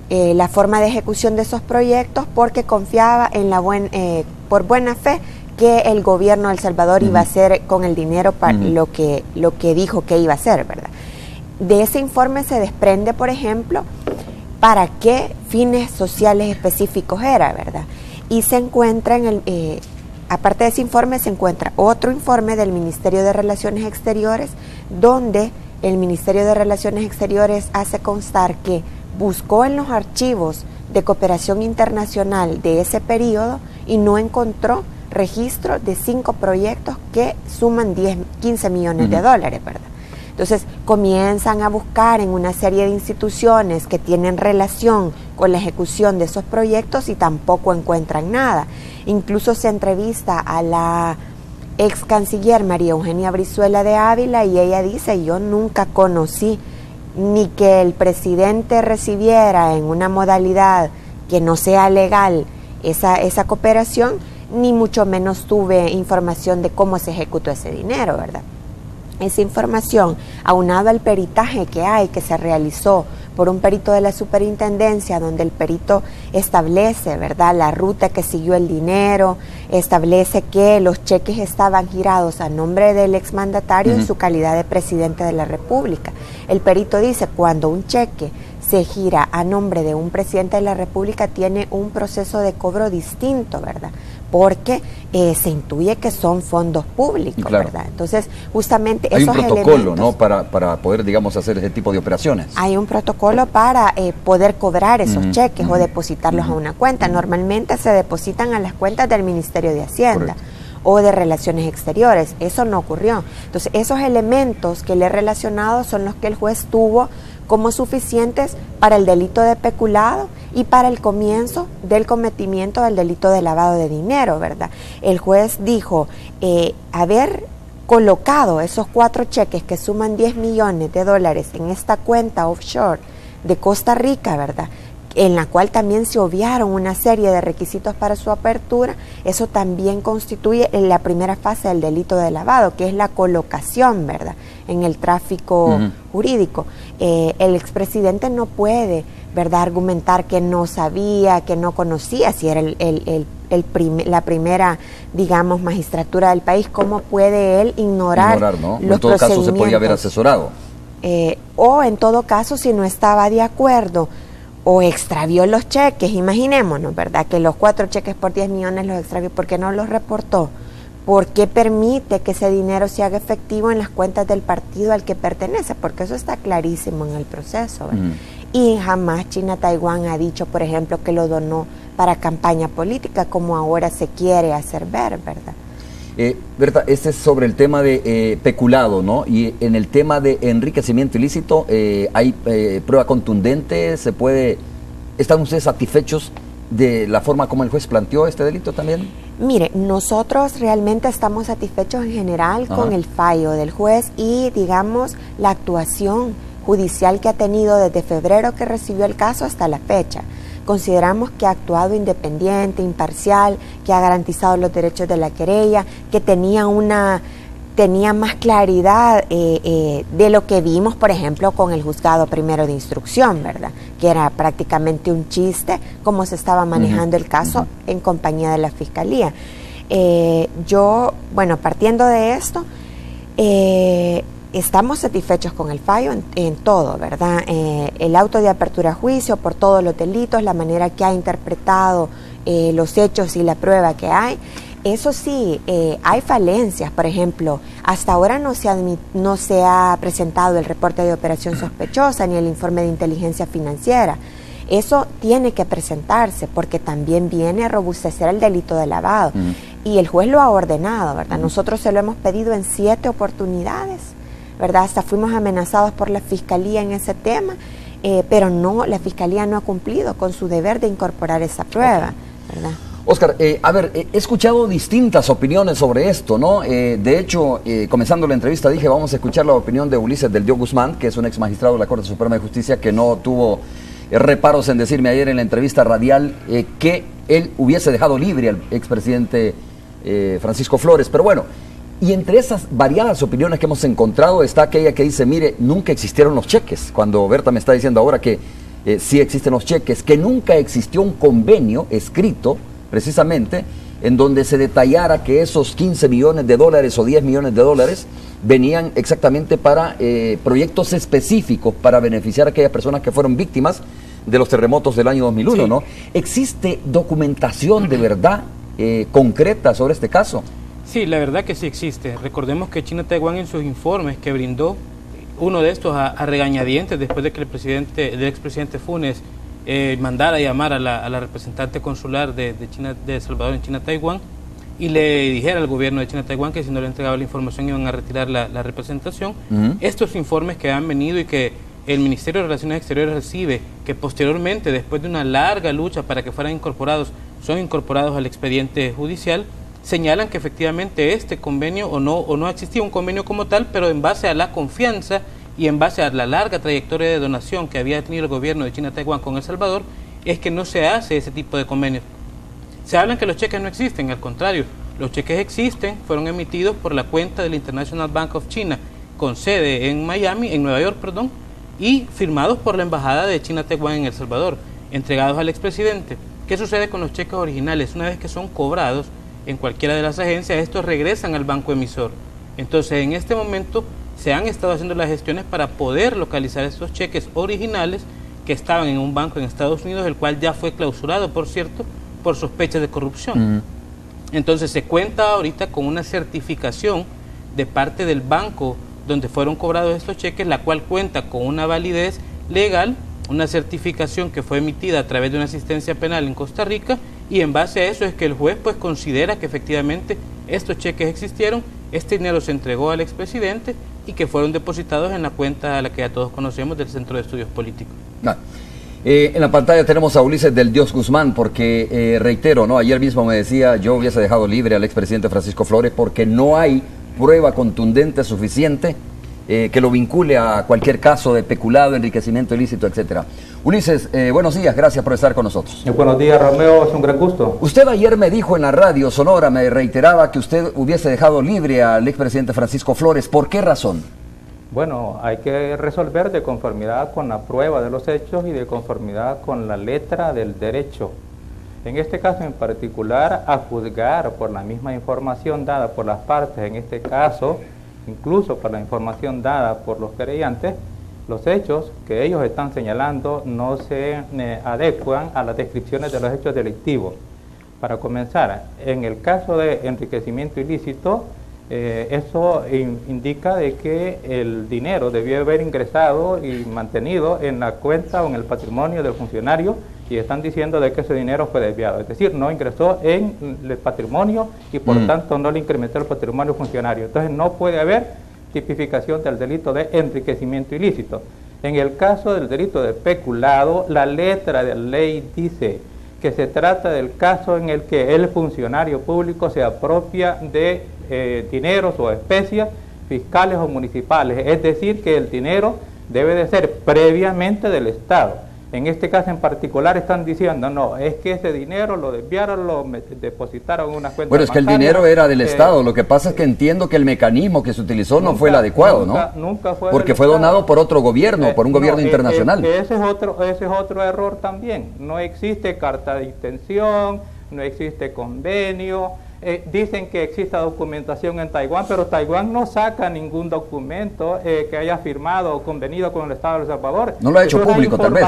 la forma de ejecución de esos proyectos porque confiaba en por buena fe que el gobierno de El Salvador iba a hacer con el dinero para lo que dijo que iba a hacer, ¿verdad? De ese informe se desprende, por ejemplo, para qué fines sociales específicos era, ¿verdad? Y se encuentra aparte de ese informe, se encuentra otro informe del Ministerio de Relaciones Exteriores, donde el Ministerio de Relaciones Exteriores hace constar que buscó en los archivos de cooperación internacional de ese periodo y no encontró registro de 5 proyectos que suman 15 millones de dólares, ¿verdad? Entonces comienzan a buscar en una serie de instituciones que tienen relación con la ejecución de esos proyectos y tampoco encuentran nada. Incluso se entrevista a la ex canciller María Eugenia Brizuela de Ávila y ella dice, yo nunca conocí ni que el presidente recibiera en una modalidad que no sea legal esa cooperación, ni mucho menos tuve información de cómo se ejecutó ese dinero, ¿verdad? Esa información, aunado al peritaje que se realizó por un perito de la superintendencia, donde el perito establece, ¿verdad?, la ruta que siguió el dinero, establece que los cheques estaban girados a nombre del exmandatario en su calidad de presidente de la República. El perito dice, cuando un cheque se gira a nombre de un presidente de la República tiene un proceso de cobro distinto, ¿verdad? Porque se intuye que son fondos públicos, claro, ¿verdad? Entonces, justamente hay esos un protocolo, elementos, ¿no? Para poder, digamos, hacer ese tipo de operaciones. Hay un protocolo para poder cobrar esos cheques o depositarlos a una cuenta. Normalmente se depositan a las cuentas del Ministerio de Hacienda. Correcto. O de Relaciones Exteriores. Eso no ocurrió. Entonces, esos elementos que le he relacionado son los que el juez tuvo como suficientes para el delito de peculado y para el comienzo del cometimiento del delito de lavado de dinero, ¿verdad? El juez dijo, haber colocado esos 4 cheques que suman $10 millones en esta cuenta offshore de Costa Rica, ¿verdad?, en la cual también se obviaron una serie de requisitos para su apertura, eso también constituye la primera fase del delito de lavado, que es la colocación, ¿verdad?, en el tráfico jurídico. El expresidente no puede, ¿verdad?, argumentar que no sabía, que no conocía si era la primera, digamos, magistratura del país. ¿Cómo puede él ignorar, ¿no?, los procedimientos? En todo caso se podía haber asesorado. O en todo caso, si no estaba de acuerdo o extravió los cheques, imaginémonos, ¿verdad?, que los 4 cheques por 10 millones los extravió, ¿por qué no los reportó? ¿Por qué permite que ese dinero se haga efectivo en las cuentas del partido al que pertenece? Porque eso está clarísimo en el proceso, ¿verdad? Y jamás China Taiwán ha dicho, por ejemplo, que lo donó para campaña política, como ahora se quiere hacer ver, ¿verdad? Berta, este es sobre el tema de peculado, ¿no? Y en el tema de enriquecimiento ilícito, ¿hay prueba contundente? ¿Están ustedes satisfechos de la forma como el juez planteó este delito también? Mire, nosotros realmente estamos satisfechos en general con el fallo del juez y, digamos, la actuación judicial que ha tenido desde febrero que recibió el caso hasta la fecha. Consideramos que ha actuado independiente, imparcial, que ha garantizado los derechos de la querella, que tenía más claridad de lo que vimos, por ejemplo, con el juzgado primero de instrucción, ¿verdad?, que era prácticamente un chiste cómo se estaba manejando el caso en compañía de la Fiscalía. Bueno, partiendo de esto, estamos satisfechos con el fallo en todo, ¿verdad? El auto de apertura a juicio por todos los delitos, la manera que ha interpretado los hechos y la prueba que hay. Eso sí, hay falencias. Por ejemplo, hasta ahora no se ha presentado el reporte de operación sospechosa ni el informe de inteligencia financiera. Eso tiene que presentarse porque también viene a robustecer el delito de lavado. Y el juez lo ha ordenado, ¿verdad? Nosotros se lo hemos pedido en 7 oportunidades, ¿verdad? Hasta fuimos amenazados por la Fiscalía en ese tema, pero no, la Fiscalía no ha cumplido con su deber de incorporar esa prueba, ¿verdad? Óscar, he escuchado distintas opiniones sobre esto, ¿no? De hecho, comenzando la entrevista dije, vamos a escuchar la opinión de Ulises del Dio Guzmán, que es un ex magistrado de la Corte Suprema de Justicia, que no tuvo reparos en decirme ayer en la entrevista radial que él hubiese dejado libre al expresidente Francisco Flores. Pero bueno, y entre esas variadas opiniones que hemos encontrado está aquella que dice, mire, nunca existieron los cheques, cuando Berta me está diciendo ahora que sí existen los cheques, que nunca existió un convenio escrito precisamente en donde se detallara que esos $15 millones o $10 millones venían exactamente para proyectos específicos para beneficiar a aquellas personas que fueron víctimas de los terremotos del año 2001, sí. ¿No? ¿Existe documentación de verdad concreta sobre este caso? Sí, la verdad que sí existe. Recordemos que China Taiwán en sus informes que brindó, uno de estos a regañadientes después de que el expresidente Funes mandara a llamar a la representante consular de El Salvador en China Taiwán y le dijera al gobierno de China Taiwán que si no le entregaba la información iban a retirar la representación. Estos informes que han venido y que el Ministerio de Relaciones Exteriores recibe, que posteriormente, después de una larga lucha para que fueran incorporados, son incorporados al expediente judicial, señalan que efectivamente este convenio o no existía un convenio como tal, pero en base a la confianza y en base a la larga trayectoria de donación que había tenido el gobierno de China Taiwán con El Salvador, es que no se hace ese tipo de convenios. Se hablan que los cheques no existen, al contrario, los cheques existen, fueron emitidos por la cuenta del International Bank of China, con sede en Nueva York, y firmados por la Embajada de China Taiwán en El Salvador, entregados al expresidente. ¿Qué sucede con los cheques originales? Una vez que son cobrados en cualquiera de las agencias, estos regresan al banco emisor. Entonces, en este momento se han estado haciendo las gestiones para poder localizar estos cheques originales que estaban en un banco en Estados Unidos, el cual ya fue clausurado, por cierto, por sospechas de corrupción. Entonces se cuenta ahorita con una certificación de parte del banco donde fueron cobrados estos cheques, la cual cuenta con una validez legal, una certificación que fue emitida a través de una asistencia penal en Costa Rica, y en base a eso es que el juez pues considera que efectivamente estos cheques existieron, este dinero se entregó al expresidente y que fueron depositados en la cuenta a la que ya todos conocemos del Centro de Estudios Políticos. En la pantalla tenemos a Ulises del Dios Guzmán, porque reitero, ¿no? Ayer mismo me decía, yo hubiese dejado libre al expresidente Francisco Flores porque no hay prueba contundente suficiente que lo vincule a cualquier caso de peculado, enriquecimiento ilícito, etcétera. Ulises, buenos días, gracias por estar con nosotros. Buenos días, Romeo, es un gran gusto. Usted ayer me dijo en la radio Sonora, me reiteraba que usted hubiese dejado libre al expresidente Francisco Flores. ¿Por qué razón? Bueno, hay que resolver de conformidad con la prueba de los hechos y de conformidad con la letra del derecho. En este caso en particular, a juzgar por la misma información dada por las partes, en este caso, incluso por la información dada por los querellantes, los hechos que ellos están señalando no se adecuan a las descripciones de los hechos delictivos. Para comenzar, en el caso de enriquecimiento ilícito, eso indica de que el dinero debió haber ingresado y mantenido en la cuenta o en el patrimonio del funcionario, y están diciendo de que ese dinero fue desviado, es decir, no ingresó en el patrimonio y por tanto no le incrementó el patrimonio funcionario. Entonces no puede haber tipificación del delito de enriquecimiento ilícito. En el caso del delito de peculado, la letra de la ley dice que se trata del caso en el que el funcionario público se apropia de dineros o especies fiscales o municipales, es decir, que el dinero debe de ser previamente del Estado. En este caso en particular están diciendo, no, es que ese dinero lo desviaron, lo depositaron en una cuenta Bueno, es que el dinero era del Estado, lo que pasa es que entiendo que el mecanismo que se utilizó no fue el adecuado, nunca fue porque fue donado por otro gobierno, por un gobierno internacional. Ese es otro error también. No existe carta de intención, no existe convenio. Dicen que existe documentación en Taiwán, pero Taiwán no saca ningún documento que haya firmado o convenido con el Estado de El Salvador. No lo ha hecho público, tal vez.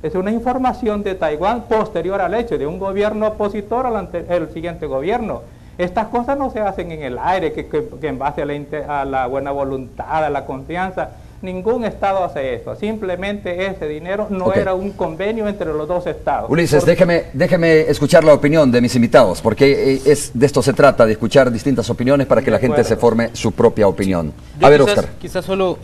Es una información de Taiwán posterior al hecho, de un gobierno opositor al siguiente gobierno. Estas cosas no se hacen en el aire, que en base a la buena voluntad, a la confianza. Ningún Estado hace eso. Simplemente ese dinero no era un convenio entre los dos Estados. Ulises, déjeme escuchar la opinión de mis invitados, porque de esto se trata, de escuchar distintas opiniones para que la gente se forme su propia opinión. A ver, Oscar. Quizás solo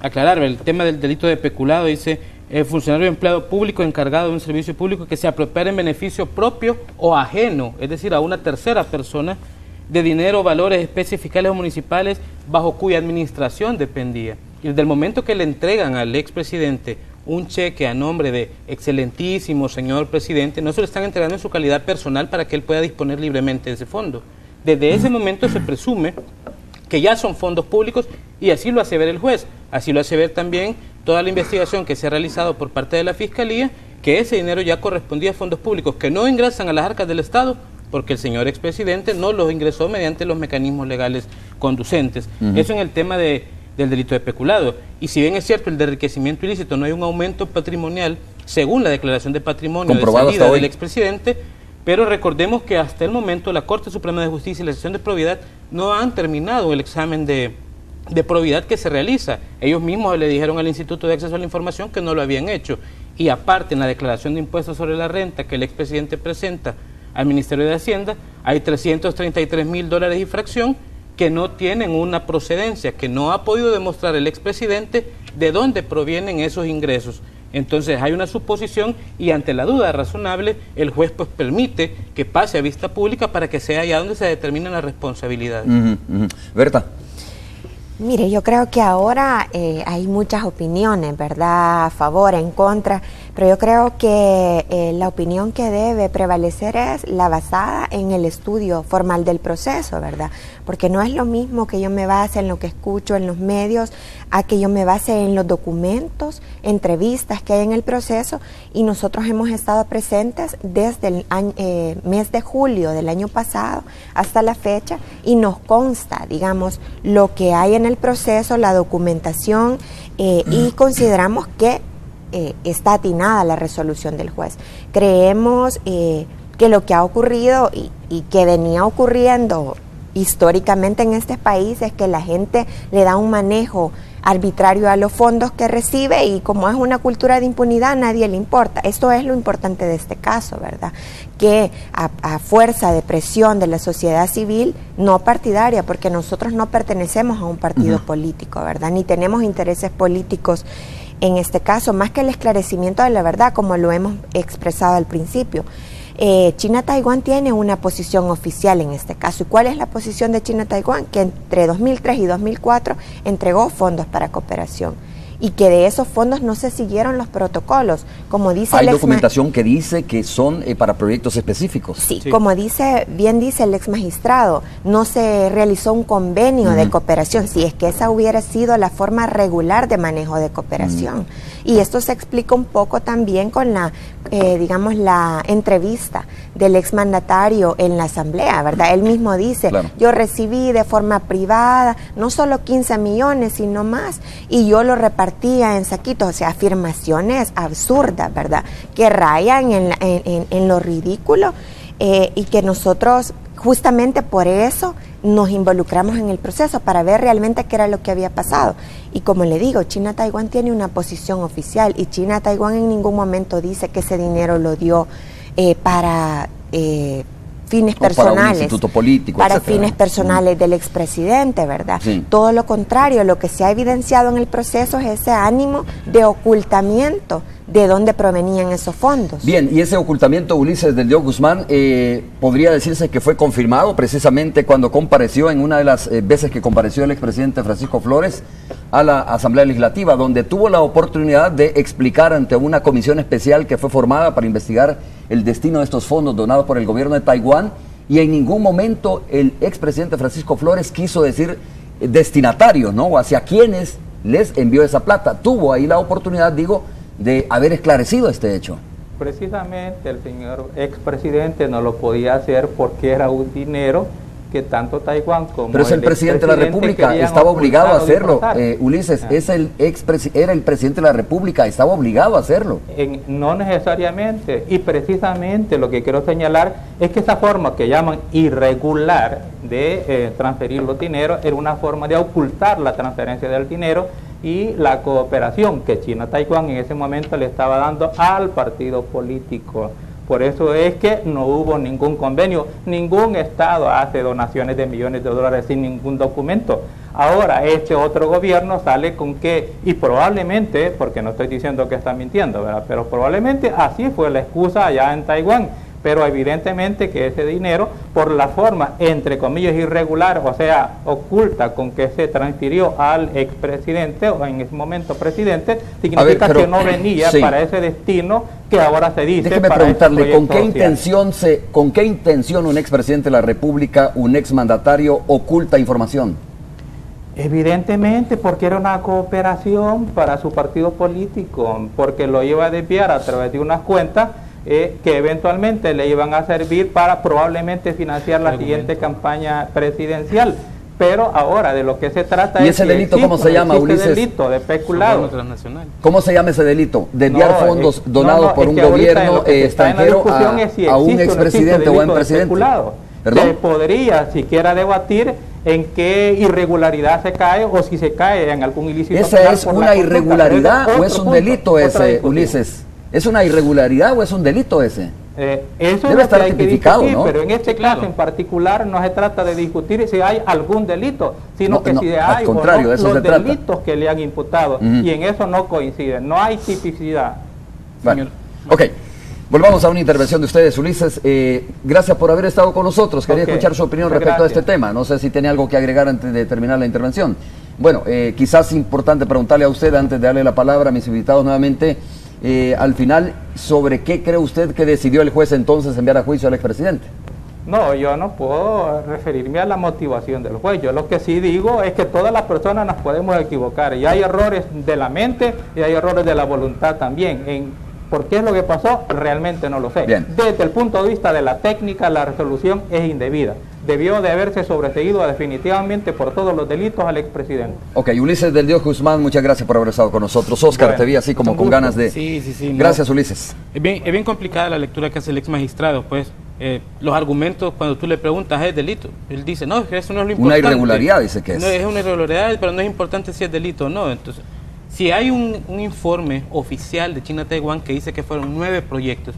aclarar, el tema del delito de peculado dice, el funcionario o empleado público encargado de un servicio público que se apropiara en beneficio propio o ajeno, es decir, a una tercera persona, de dinero, valores, especies fiscales o municipales bajo cuya administración dependía. Y desde el momento que le entregan al expresidente un cheque a nombre de excelentísimo señor presidente, no se lo están entregando en su calidad personal para que él pueda disponer libremente de ese fondo. Desde ese momento se presume que ya son fondos públicos y así lo hace ver el juez. Así lo hace ver también toda la investigación que se ha realizado por parte de la Fiscalía, que ese dinero ya correspondía a fondos públicos que no ingresan a las arcas del Estado porque el señor expresidente no los ingresó mediante los mecanismos legales conducentes. Eso en el tema del delito de peculado. Y si bien es cierto, el de enriquecimiento ilícito no hay un aumento patrimonial según la declaración de patrimonio de salida del expresidente, pero recordemos que hasta el momento la Corte Suprema de Justicia y la Sección de Probidad no han terminado el examen de probidad que se realiza. Ellos mismos le dijeron al Instituto de Acceso a la Información que no lo habían hecho. Y aparte, en la declaración de impuestos sobre la renta que el expresidente presenta al Ministerio de Hacienda, hay $333,000 y fracción que no tienen una procedencia, que no ha podido demostrar el expresidente de dónde provienen esos ingresos. Entonces hay una suposición y ante la duda razonable el juez pues permite que pase a vista pública para que sea allá donde se determinan las responsabilidades. Berta. Mire, yo creo que ahora hay muchas opiniones, ¿verdad? A favor, en contra, pero yo creo que la opinión que debe prevalecer es la basada en el estudio formal del proceso, ¿verdad? Porque no es lo mismo que yo me base en lo que escucho en los medios a que yo me base en los documentos, entrevistas que hay en el proceso, y nosotros hemos estado presentes desde el mes de julio del año pasado hasta la fecha y nos consta, digamos, lo que hay en el proceso, la documentación, y consideramos que está atinada la resolución del juez. Creemos que lo que ha ocurrido y que venía ocurriendo históricamente en este país es que la gente le da un manejo arbitrario a los fondos que recibe y como es una cultura de impunidad a nadie le importa. Esto es lo importante de este caso, ¿verdad? Que a fuerza de presión de la sociedad civil no partidaria, porque nosotros no pertenecemos a un partido político, ¿verdad? Ni tenemos intereses políticos en este caso, más que el esclarecimiento de la verdad, como lo hemos expresado al principio. China-Taiwán tiene una posición oficial en este caso. ¿Y cuál es la posición de China-Taiwán? Que entre 2003 y 2004 entregó fondos para cooperación y que de esos fondos no se siguieron los protocolos, como dice hay documentación que dice que son para proyectos específicos. Sí, como bien dice el ex magistrado, no se realizó un convenio de cooperación, si es que esa hubiera sido la forma regular de manejo de cooperación. Y esto se explica un poco también con la, digamos, la entrevista del exmandatario en la asamblea, ¿verdad? Él mismo dice, yo recibí de forma privada no solo 15 millones, sino más, y yo lo repartía en saquitos, o sea, afirmaciones absurdas, ¿verdad? Que rayan en lo ridículo y que nosotros justamente por eso nos involucramos en el proceso para ver realmente qué era lo que había pasado. Y como le digo, China-Taiwán tiene una posición oficial y China-Taiwán en ningún momento dice que ese dinero lo dio para fines personales, para un instituto político, para etcétera. Fines personales del expresidente, ¿verdad? Sí. Todo lo contrario, lo que se ha evidenciado en el proceso es ese ánimo de ocultamiento de dónde provenían esos fondos. Bien, y ese ocultamiento, Ulises del Dios Guzmán, podría decirse que fue confirmado precisamente cuando compareció, en una de las veces que compareció el expresidente Francisco Flores a la Asamblea Legislativa, donde tuvo la oportunidad de explicar ante una comisión especial que fue formada para investigar el destino de estos fondos donados por el gobierno de Taiwán, y en ningún momento el expresidente Francisco Flores quiso decir destinatarios, ¿no? O hacia quienes les envió esa plata. Tuvo ahí la oportunidad, digo, de haber esclarecido este hecho. Precisamente el señor expresidente no lo podía hacer porque era un dinero que tanto Taiwán como pero es el presidente de la República, estaba obligado a hacerlo. Ulises, era el presidente de la República, estaba obligado a hacerlo. No necesariamente, y precisamente lo que quiero señalar es que esa forma que llaman irregular de transferir los dineros era una forma de ocultar la transferencia del dinero y la cooperación que China-Taiwán en ese momento le estaba dando al partido político. Por eso es que no hubo ningún convenio, ningún Estado hace donaciones de millones de dólares sin ningún documento. Ahora este otro gobierno sale con que, y probablemente, porque no estoy diciendo que está mintiendo, ¿verdad? Pero probablemente así fue la excusa allá en Taiwán. Pero evidentemente que ese dinero, por la forma, entre comillas, irregular, o sea, oculta con que se transfirió al expresidente, o en ese momento presidente, significa que no venía para ese destino que ahora se dice. Déjeme preguntarle, ¿con qué intención un expresidente de la República, un exmandatario, oculta información? Evidentemente porque era una cooperación para su partido político, porque lo iba a desviar a través de unas cuentas que eventualmente le iban a servir para probablemente financiar la siguiente campaña presidencial. Pero ahora de lo que se trata ¿Y ese delito cómo se llama, Ulises? Delito de peculado. ¿Cómo se llama ese delito? Desviar fondos donados por un gobierno extranjero a un expresidente o a un presidente. Se podría siquiera debatir en qué irregularidad se cae o si se cae en algún ilícito. ¿Esa es una irregularidad o es un delito ese, Ulises? ¿Es una irregularidad o es un delito ese? Eso debe estar tipificado, ¿no? Pero en este caso en particular no se trata de discutir si hay algún delito, sino que si hay o no los delitos que le han imputado. Y en eso no coinciden, no hay tipicidad. Bueno, ok. Volvamos a una intervención de ustedes, Ulises. Gracias por haber estado con nosotros. Quería escuchar su opinión respecto a este tema. No sé si tiene algo que agregar antes de terminar la intervención. Bueno, quizás importante preguntarle a usted, antes de darle la palabra a mis invitados nuevamente, al final, ¿sobre qué cree usted que decidió el juez entonces enviar a juicio al expresidente? No, yo no puedo referirme a la motivación del juez. Yo lo que sí digo es que todas las personas nos podemos equivocar y hay errores de la mente y hay errores de la voluntad también. ¿Por qué es lo que pasó? Realmente no lo sé. Bien. Desde el punto de vista de la técnica, la resolución es indebida. debió de haberse sobreseído definitivamente por todos los delitos al expresidente. Ok, Ulises del Dios Guzmán, muchas gracias por haber estado con nosotros. Oscar, bueno, te vi así como con ganas de... Sí. Gracias, Ulises. Es bien complicada la lectura que hace el ex magistrado, pues. Los argumentos, cuando tú le preguntas, ¿es delito? Él dice, no, eso no es lo importante. Una irregularidad, dice que es. No, es una irregularidad, pero no es importante si es delito o no. Entonces, si hay un informe oficial de China Taiwán que dice que fueron 9 proyectos,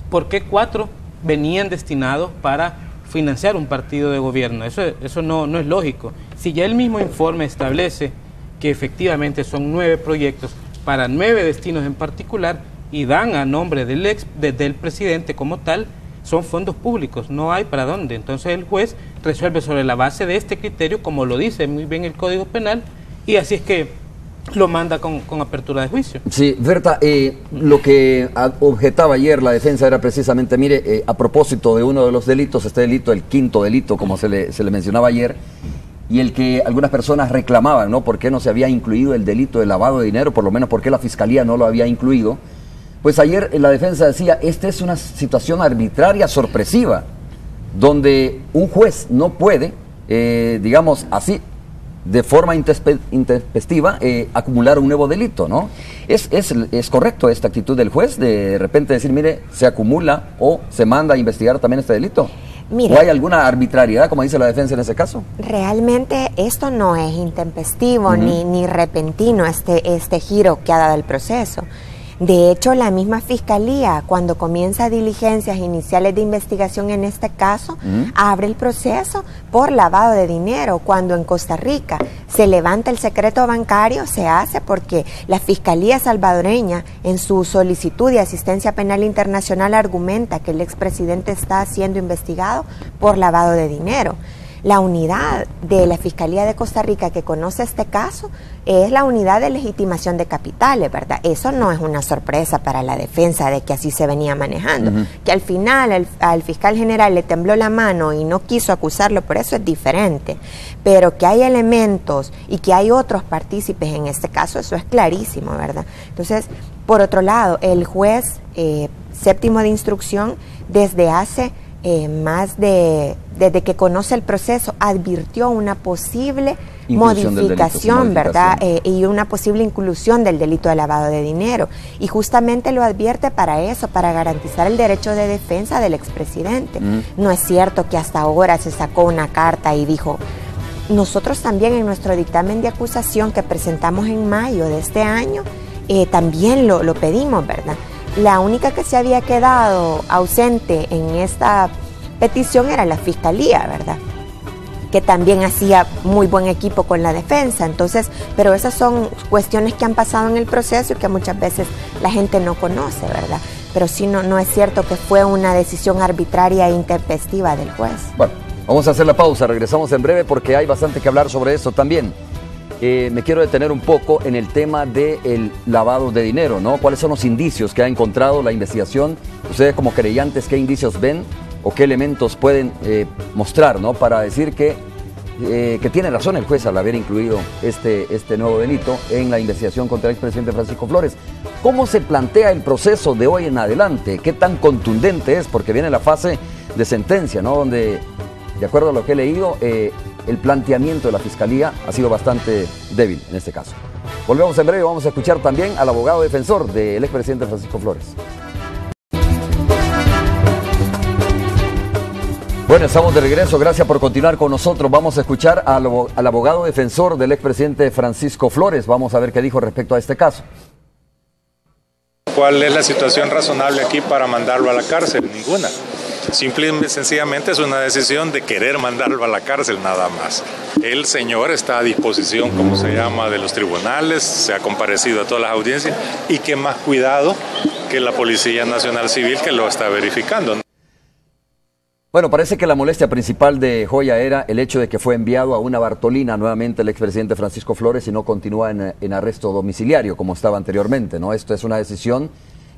¿por qué 4 venían destinados para financiar un partido de gobierno? Eso no es lógico. Si ya el mismo informe establece que efectivamente son 9 proyectos para 9 destinos en particular y dan a nombre del presidente como tal, son fondos públicos, no hay para dónde. Entonces el juez resuelve sobre la base de este criterio, como lo dice muy bien el Código Penal, y así es que lo manda con apertura de juicio. Sí, Berta, lo que objetaba ayer la defensa era precisamente, mire, a propósito de uno de los delitos, este delito, el quinto delito, como se le mencionaba ayer, y el que algunas personas reclamaban, ¿no? ¿Por qué no se había incluido el delito de lavado de dinero? Por lo menos, ¿por qué la Fiscalía no lo había incluido? Pues ayer la defensa decía, esta es una situación arbitraria, sorpresiva, donde un juez no puede, digamos así, de forma intempestiva, acumular un nuevo delito, ¿no? ¿Es correcto esta actitud del juez de repente decir, mire, se acumula o se manda a investigar también este delito? Mire, ¿O hay alguna arbitrariedad, como dice la defensa en ese caso? Realmente esto no es intempestivo ni repentino, este giro que ha dado el proceso. De hecho, la misma Fiscalía, cuando comienza diligencias iniciales de investigación en este caso, abre el proceso por lavado de dinero. Cuando en Costa Rica se levanta el secreto bancario, se hace porque la Fiscalía salvadoreña, en su solicitud de asistencia penal internacional, argumenta que el expresidente está siendo investigado por lavado de dinero. La unidad de la Fiscalía de Costa Rica que conoce este caso es la unidad de legitimación de capitales, ¿verdad? Eso no es una sorpresa para la defensa de que así se venía manejando. Que al final al fiscal general le tembló la mano y no quiso acusarlo, por eso es diferente. Pero que hay elementos y que hay otros partícipes en este caso, eso es clarísimo, ¿verdad? Entonces, por otro lado, el juez séptimo de instrucción, desde hace desde que conoce el proceso, advirtió una posible modificación, ¿verdad? Y una posible inclusión del delito de lavado de dinero. Y justamente lo advierte para eso, para garantizar el derecho de defensa del expresidente. No es cierto que hasta ahora se sacó una carta y dijo... Nosotros también en nuestro dictamen de acusación que presentamos en mayo de este año, también lo pedimos, ¿verdad? La única que se había quedado ausente en esta petición era la Fiscalía, ¿verdad? Que también hacía muy buen equipo con la defensa. Entonces, pero esas son cuestiones que han pasado en el proceso y que muchas veces la gente no conoce, ¿verdad? Pero sí, no es cierto que fue una decisión arbitraria e intempestiva del juez. Bueno, vamos a hacer la pausa, regresamos en breve porque hay bastante que hablar sobre eso también. Me quiero detener un poco en el tema del lavado de dinero, ¿no? ¿Cuáles son los indicios que ha encontrado la investigación? Ustedes como creyentes, ¿qué indicios ven o qué elementos pueden mostrar, ¿no? Para decir que tiene razón el juez al haber incluido este nuevo delito en la investigación contra el expresidente Francisco Flores. ¿Cómo se plantea el proceso de hoy en adelante? ¿Qué tan contundente es? Porque viene la fase de sentencia, ¿no? Donde, de acuerdo a lo que he leído, el planteamiento de la Fiscalía ha sido bastante débil en este caso. Volvemos en breve, vamos a escuchar también al abogado defensor del expresidente Francisco Flores. Bueno, estamos de regreso, gracias por continuar con nosotros. Vamos a escuchar al abogado defensor del expresidente Francisco Flores. Vamos a ver qué dijo respecto a este caso. ¿Cuál es la situación razonable aquí para mandarlo a la cárcel? Ninguna. Simple y sencillamente es una decisión de querer mandarlo a la cárcel nada más. El señor está a disposición, como se llama, de los tribunales, se ha comparecido a todas las audiencias y que más cuidado que la Policía Nacional Civil que lo está verificando. Bueno, parece que la molestia principal de Joya era el hecho de que fue enviado a una Bartolina nuevamente el expresidente Francisco Flores y no continúa en arresto domiciliario como estaba anteriormente, ¿no? Esto es una decisión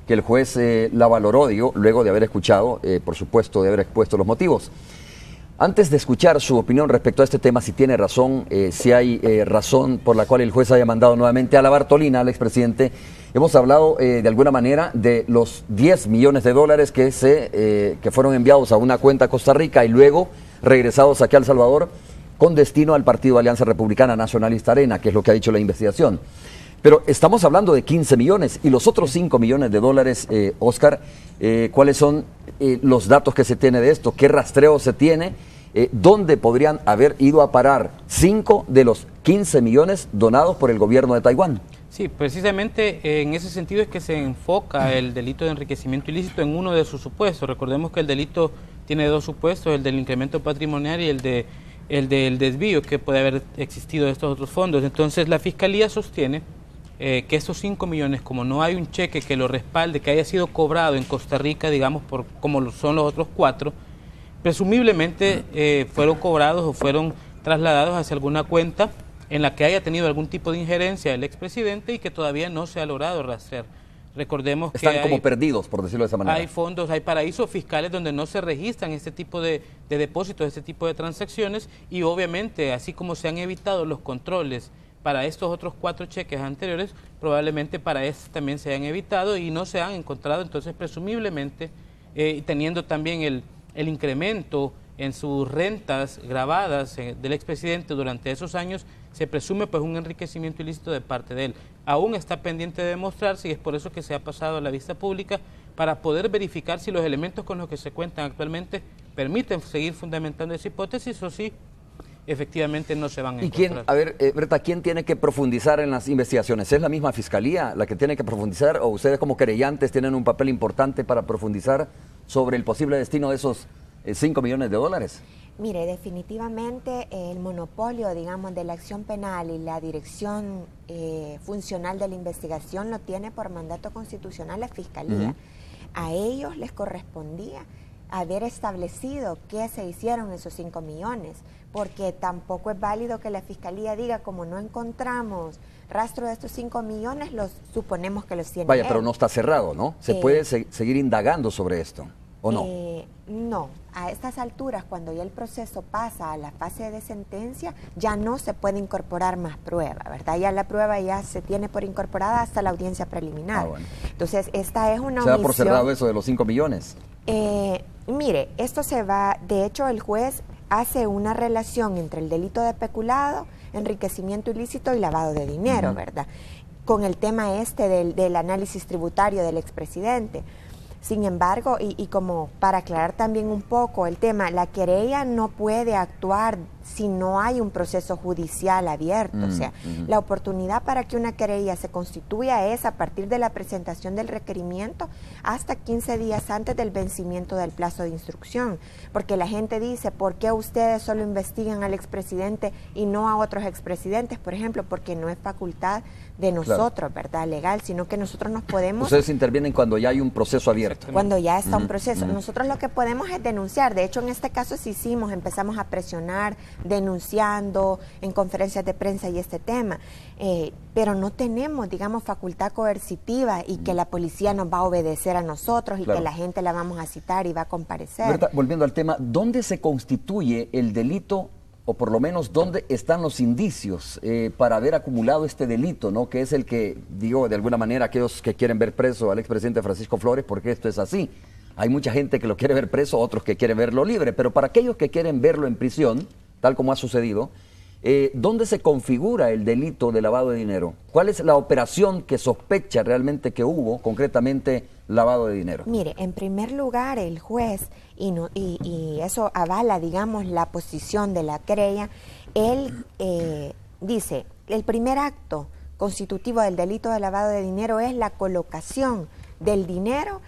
que el juez la valoró, luego de haber escuchado, por supuesto, de haber expuesto los motivos. Antes de escuchar su opinión respecto a este tema, si tiene razón, si hay razón por la cual el juez haya mandado nuevamente a la Bartolina al expresidente, hemos hablado de alguna manera de los $10 millones que fueron enviados a una cuenta a Costa Rica y luego regresados aquí a El Salvador con destino al partido Alianza Republicana Nacionalista Arena, que es lo que ha dicho la investigación. Pero estamos hablando de 15 millones y los otros 5 millones de dólares, Oscar, ¿cuáles son los datos que se tiene de esto? ¿Qué rastreo se tiene? ¿Dónde podrían haber ido a parar 5 de los 15 millones donados por el gobierno de Taiwán? Sí, precisamente en ese sentido es que se enfoca el delito de enriquecimiento ilícito en uno de sus supuestos. Recordemos que el delito tiene 2 supuestos, el del incremento patrimonial y el del desvío que puede haber existido de estos otros fondos. Entonces la Fiscalía sostiene que estos 5 millones, como no hay un cheque que lo respalde, que haya sido cobrado en Costa Rica, digamos, como son los otros 4, presumiblemente fueron cobrados o fueron trasladados hacia alguna cuenta en la que haya tenido algún tipo de injerencia el expresidente y que todavía no se ha logrado rastrear. Recordemos que están como perdidos, por decirlo de esa manera. Hay fondos, hay paraísos fiscales donde no se registran este tipo de depósitos, este tipo de transacciones, y obviamente, así como se han evitado los controles para estos otros 4 cheques anteriores, probablemente para estos también se han evitado y no se han encontrado. Entonces, presumiblemente, teniendo también el incremento en sus rentas grabadas del expresidente durante esos años, se presume pues un enriquecimiento ilícito de parte de él. Aún está pendiente de demostrarse y es por eso que se ha pasado a la vista pública para poder verificar si los elementos con los que se cuentan actualmente permiten seguir fundamentando esa hipótesis o si efectivamente no se van a encontrar. ¿Y quién, a ver, Berta, quién tiene que profundizar en las investigaciones? ¿Es la misma Fiscalía la que tiene que profundizar o ustedes como querellantes tienen un papel importante para profundizar sobre el posible destino de esos 5 millones de dólares? Mire, definitivamente el monopolio, digamos, de la acción penal y la dirección funcional de la investigación lo tiene por mandato constitucional la Fiscalía. A ellos les correspondía haber establecido qué se hicieron esos 5 millones, porque tampoco es válido que la Fiscalía diga, como no encontramos rastro de estos 5 millones, los suponemos que los tiene Vaya, él. pero no está cerrado, ¿no? ¿Se puede seguir indagando sobre esto o no? No, a estas alturas, cuando ya el proceso pasa a la fase de sentencia, ya no se puede incorporar más prueba, ¿verdad? Ya la prueba ya se tiene por incorporada hasta la audiencia preliminar. Bueno. Entonces, esta es una ¿Se da omisión. por cerrado eso de los 5 millones? Mire, esto se va, de hecho el juez hace una relación entre el delito de peculado, enriquecimiento ilícito y lavado de dinero, ¿verdad? Con el tema del análisis tributario del expresidente. Sin embargo, y como para aclarar también un poco el tema, la querella no puede actuar si no hay un proceso judicial abierto. O sea, la oportunidad para que una querella se constituya es a partir de la presentación del requerimiento hasta 15 días antes del vencimiento del plazo de instrucción. Porque la gente dice, ¿por qué ustedes solo investigan al expresidente y no a otros expresidentes? Por ejemplo, porque no es facultad de nosotros, ¿verdad? Legal, sino que nosotros nos podemos... Ustedes intervienen cuando ya hay un proceso abierto. Cuando ya está un proceso. Nosotros lo que podemos es denunciar. De hecho, en este caso sí hicimos, empezamos a presionar, denunciando en conferencias de prensa y este tema. Pero no tenemos, digamos, facultad coercitiva y que la policía nos va a obedecer a nosotros y que la gente la vamos a citar y va a comparecer. Berta, volviendo al tema, ¿dónde se constituye el delito o por lo menos dónde están los indicios para haber acumulado este delito, ¿no? Que es el que, digo, de alguna manera, aquellos que quieren ver preso al expresidente Francisco Flores, porque esto es así. Hay mucha gente que lo quiere ver preso, otros que quieren verlo libre, pero para aquellos que quieren verlo en prisión, tal como ha sucedido, ¿dónde se configura el delito de lavado de dinero? ¿Cuál es la operación que sospecha realmente que hubo, concretamente, lavado de dinero? Mire, en primer lugar, el juez, y eso avala, digamos, la posición de la querella, él dice, el primer acto constitutivo del delito de lavado de dinero es la colocación del dinero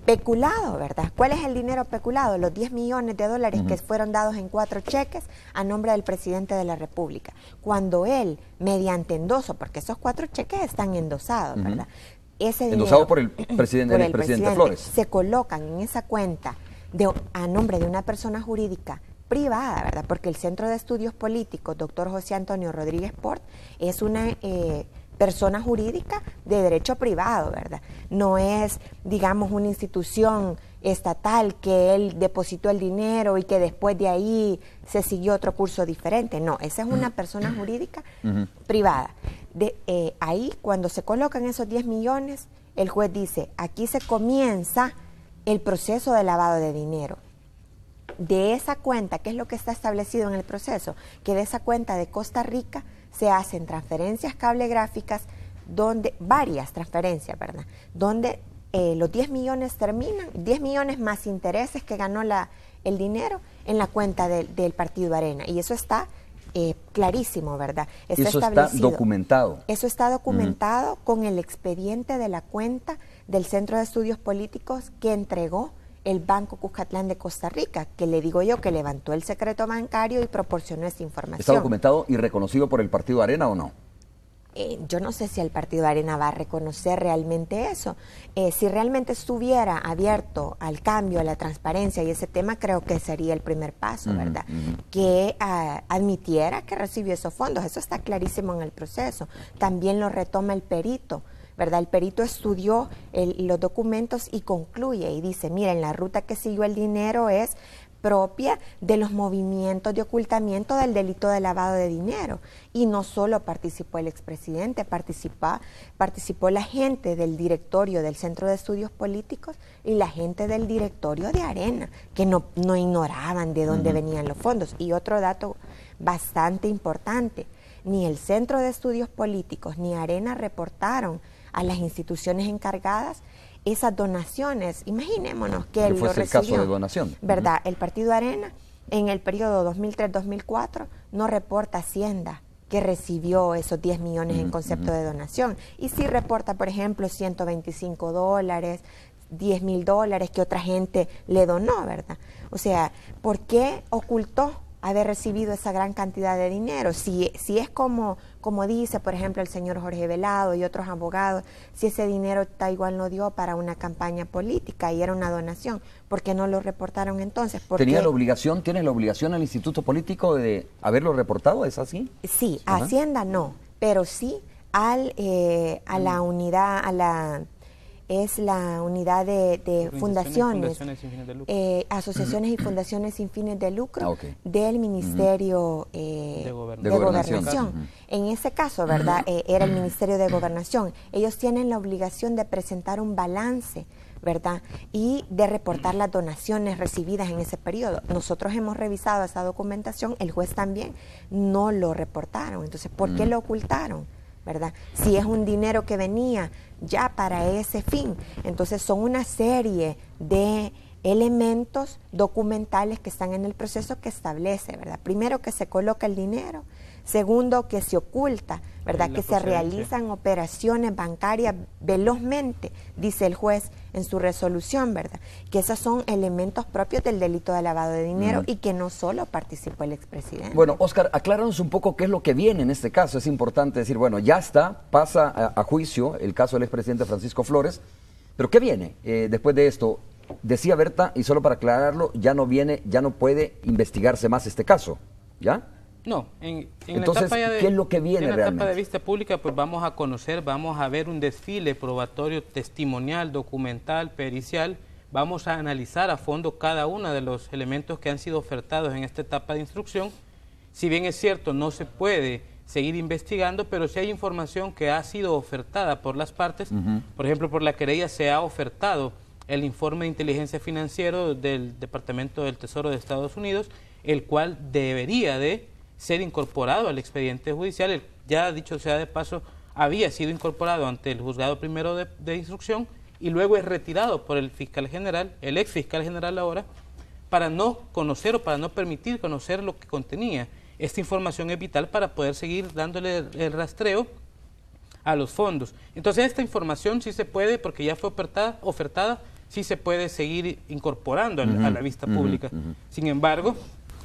peculado, ¿verdad? ¿Cuál es el dinero peculado? Los 10 millones de dólares que fueron dados en 4 cheques a nombre del presidente de la República. Cuando él, mediante endoso, porque esos 4 cheques están endosados, ¿verdad? Ese dinero, endosado por el presidente Flores. Se colocan en esa cuenta a nombre de una persona jurídica privada, ¿verdad? Porque el Centro de Estudios Políticos, doctor José Antonio Rodríguez Port, es una persona jurídica de derecho privado, ¿verdad? No es, digamos, una institución estatal que él depositó el dinero y que después de ahí se siguió otro curso diferente. No, esa es una persona jurídica privada. Ahí, cuando se colocan esos 10 millones, el juez dice, aquí se comienza el proceso de lavado de dinero. de esa cuenta, ¿qué es lo que está establecido en el proceso? Que de esa cuenta de Costa Rica se hacen transferencias cablegráficas, donde varias transferencias, ¿verdad? Donde los 10 millones terminan, 10 millones más intereses que ganó el dinero en la cuenta del Partido Arena. Y eso está clarísimo, ¿verdad? Eso está documentado. Eso está documentado con el expediente de la cuenta del Centro de Estudios Políticos que entregó el Banco Cuscatlán de Costa Rica, que le digo yo que levantó el secreto bancario y proporcionó esta información. ¿Está documentado y reconocido por el Partido Arena o no? Yo no sé si el Partido Arena va a reconocer realmente eso. Si realmente estuviera abierto al cambio, a la transparencia y ese tema, creo que sería el primer paso, ¿verdad? Que admitiera que recibió esos fondos. Eso está clarísimo en el proceso. También lo retoma el perito, ¿verdad? El perito estudió los documentos y concluye y dice, miren, la ruta que siguió el dinero es propia de los movimientos de ocultamiento del delito de lavado de dinero. Y no solo participó el expresidente, participó la gente del directorio del Centro de Estudios Políticos y la gente del directorio de Arena, que no ignoraban de dónde venían los fondos. Y otro dato bastante importante, ni el Centro de Estudios Políticos ni Arena reportaron a las instituciones encargadas esas donaciones. Imaginémonos que él lo recibió. El caso de donación. ¿Verdad? El Partido Arena, en el periodo 2003-2004, no reporta Hacienda que recibió esos 10 millones en concepto de donación. Y sí reporta, por ejemplo, $125, $10,000 que otra gente le donó, ¿verdad? O sea, ¿por qué ocultó haber recibido esa gran cantidad de dinero? Si es como dice, por ejemplo, el señor Jorge Velado y otros abogados, si ese dinero Taiwán lo dio para una campaña política y era una donación, ¿por qué no lo reportaron entonces? ¿Tiene la obligación el Instituto Político de haberlo reportado? ¿Es así? Sí, a Hacienda no, pero sí a la unidad, es la unidad de fundaciones, asociaciones y fundaciones sin fines de lucro del Ministerio de Gobernación. En ese caso, ¿verdad? Era el Ministerio de Gobernación. Ellos tienen la obligación de presentar un balance, ¿verdad? Y de reportar las donaciones recibidas en ese periodo. Nosotros hemos revisado esa documentación, el juez también, no lo reportaron. Entonces, ¿por qué lo ocultaron? ¿Verdad? Si es un dinero que venía ya para ese fin. Entonces son una serie de elementos documentales que están en el proceso que establece, ¿verdad? Primero, que se coloca el dinero. Segundo, que se oculta, ¿verdad? Que se realizan operaciones bancarias velozmente, dice el juez en su resolución, ¿verdad? Que esos son elementos propios del delito de lavado de dinero y que no solo participó el expresidente. Bueno, Oscar, acláranos un poco qué es lo que viene en este caso. Es importante decir, bueno, ya está, pasa a juicio el caso del expresidente Francisco Flores, pero ¿qué viene después de esto? Decía Berta, y solo para aclararlo, ya no puede investigarse más este caso, ¿ya? No, en entonces, la etapa ¿qué es lo que viene realmente? En la etapa de vista pública, pues vamos a conocer, vamos a ver un desfile probatorio, testimonial, documental, pericial. Vamos a analizar a fondo cada uno de los elementos que han sido ofertados en esta etapa de instrucción. Si bien es cierto, no se puede seguir investigando, pero si hay información que ha sido ofertada por las partes, por ejemplo, por la querella se ha ofertado el informe de inteligencia financiera del Departamento del Tesoro de Estados Unidos, el cual debería de ser incorporado al expediente judicial. Ya dicho sea de paso, había sido incorporado ante el juzgado primero de instrucción y luego es retirado por el fiscal general, el ex fiscal general ahora, para no conocer o para no permitir conocer lo que contenía. Esta información es vital para poder seguir dándole el rastreo a los fondos. Entonces esta información sí se puede, porque ya fue ofertada, sí se puede seguir incorporando a la vista pública. Sin embargo,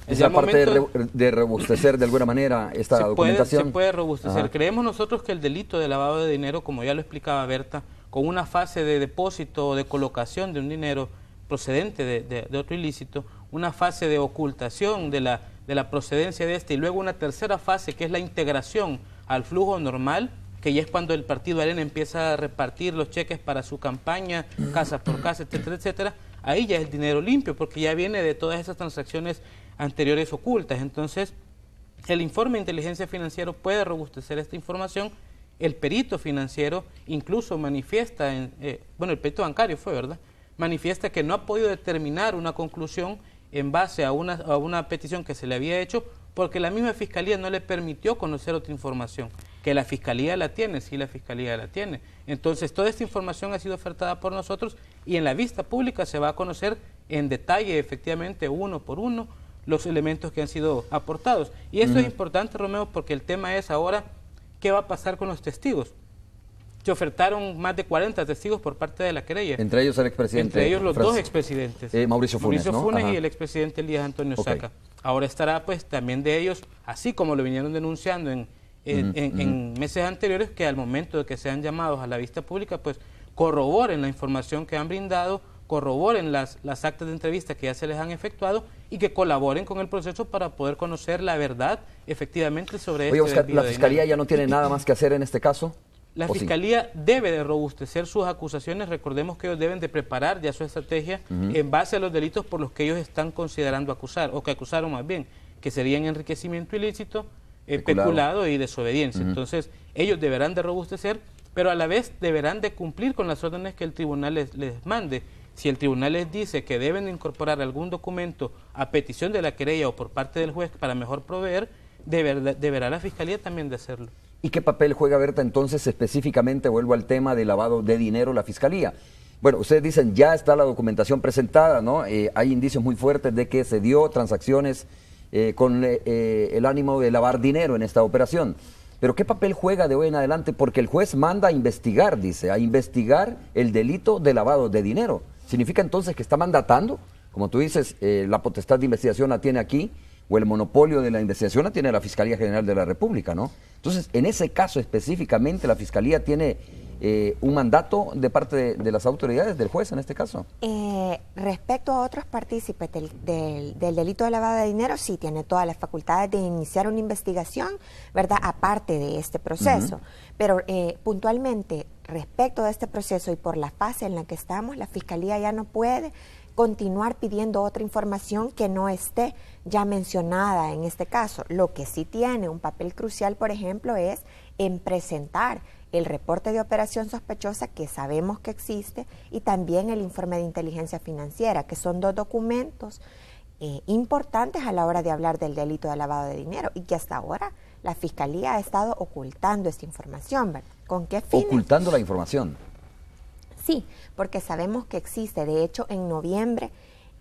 es la parte de robustecer de alguna manera esta documentación. Se puede robustecer. Creemos nosotros que el delito de lavado de dinero, como ya lo explicaba Berta, con una fase de depósito o de colocación de un dinero procedente de otro ilícito, una fase de ocultación de la procedencia de este y luego una tercera fase que es la integración al flujo normal, que ya es cuando el Partido Arena empieza a repartir los cheques para su campaña, casa por casa, etcétera, etcétera. Ahí ya es dinero limpio, porque ya viene de todas esas transacciones anteriores ocultas. Entonces, el informe de inteligencia financiera puede robustecer esta información. El perito financiero incluso manifiesta, el perito bancario fue, ¿verdad? Manifiesta que no ha podido determinar una conclusión en base a una petición que se le había hecho, porque la misma Fiscalía no le permitió conocer otra información. Que la Fiscalía la tiene, sí, la Fiscalía la tiene. Entonces, toda esta información ha sido ofertada por nosotros y en la vista pública se va a conocer en detalle, efectivamente, uno por uno, los elementos que han sido aportados. Y eso es importante, Romeo, porque el tema es ahora, ¿qué va a pasar con los testigos? Se ofertaron más de 40 testigos por parte de la querella. Entre ellos el expresidente. Entre ellos los dos expresidentes. Mauricio Funes, Mauricio Funes ¿no? y el expresidente Elías Antonio Saca. Ahora estará pues también de ellos, así como lo vinieron denunciando en meses anteriores, que al momento de que sean llamados a la vista pública, pues corroboren la información que han brindado, corroboren las actas de entrevista que ya se les han efectuado y que colaboren con el proceso para poder conocer la verdad efectivamente sobre Oye, Oscar, ¿la Fiscalía ya no tiene nada más que hacer en este caso? La Fiscalía debe de robustecer sus acusaciones. Recordemos que ellos deben de preparar ya su estrategia en base a los delitos por los que ellos están considerando acusar, o que acusaron más bien, que serían enriquecimiento ilícito, peculado y desobediencia. Entonces, ellos deberán de robustecer, pero a la vez deberán de cumplir con las órdenes que el tribunal les mande. Si el tribunal les dice que deben de incorporar algún documento a petición de la querella o por parte del juez para mejor proveer, deberá la Fiscalía también de hacerlo. ¿Y qué papel juega, Berta, entonces específicamente, vuelvo al tema de lavado de dinero, la Fiscalía? Bueno, ustedes dicen, ya está la documentación presentada, ¿no? Hay indicios muy fuertes de que se dio transacciones con el ánimo de lavar dinero en esta operación. Pero ¿qué papel juega de hoy en adelante? Porque el juez manda a investigar, dice, a investigar el delito de lavado de dinero. ¿Significa entonces que está mandatando? Como tú dices, la potestad de investigación la tiene aquí, o el monopolio de la investigación la tiene la Fiscalía General de la República, ¿no? Entonces, en ese caso específicamente, ¿la Fiscalía tiene un mandato de parte de las autoridades, del juez en este caso? Respecto a otros partícipes del delito de lavado de dinero, sí tiene todas las facultades de iniciar una investigación, ¿verdad?, aparte de este proceso. Pero puntualmente, respecto de este proceso y por la fase en la que estamos, la Fiscalía ya no puede continuar pidiendo otra información que no esté ya mencionada en este caso. Lo que sí tiene un papel crucial, por ejemplo, es en presentar el reporte de operación sospechosa, que sabemos que existe, y también el informe de inteligencia financiera, que son dos documentos importantes a la hora de hablar del delito de lavado de dinero, y que hasta ahora la Fiscalía ha estado ocultando esta información, ¿verdad? ¿Con qué fines? Ocultando la información. Sí, porque sabemos que existe. De hecho, en noviembre,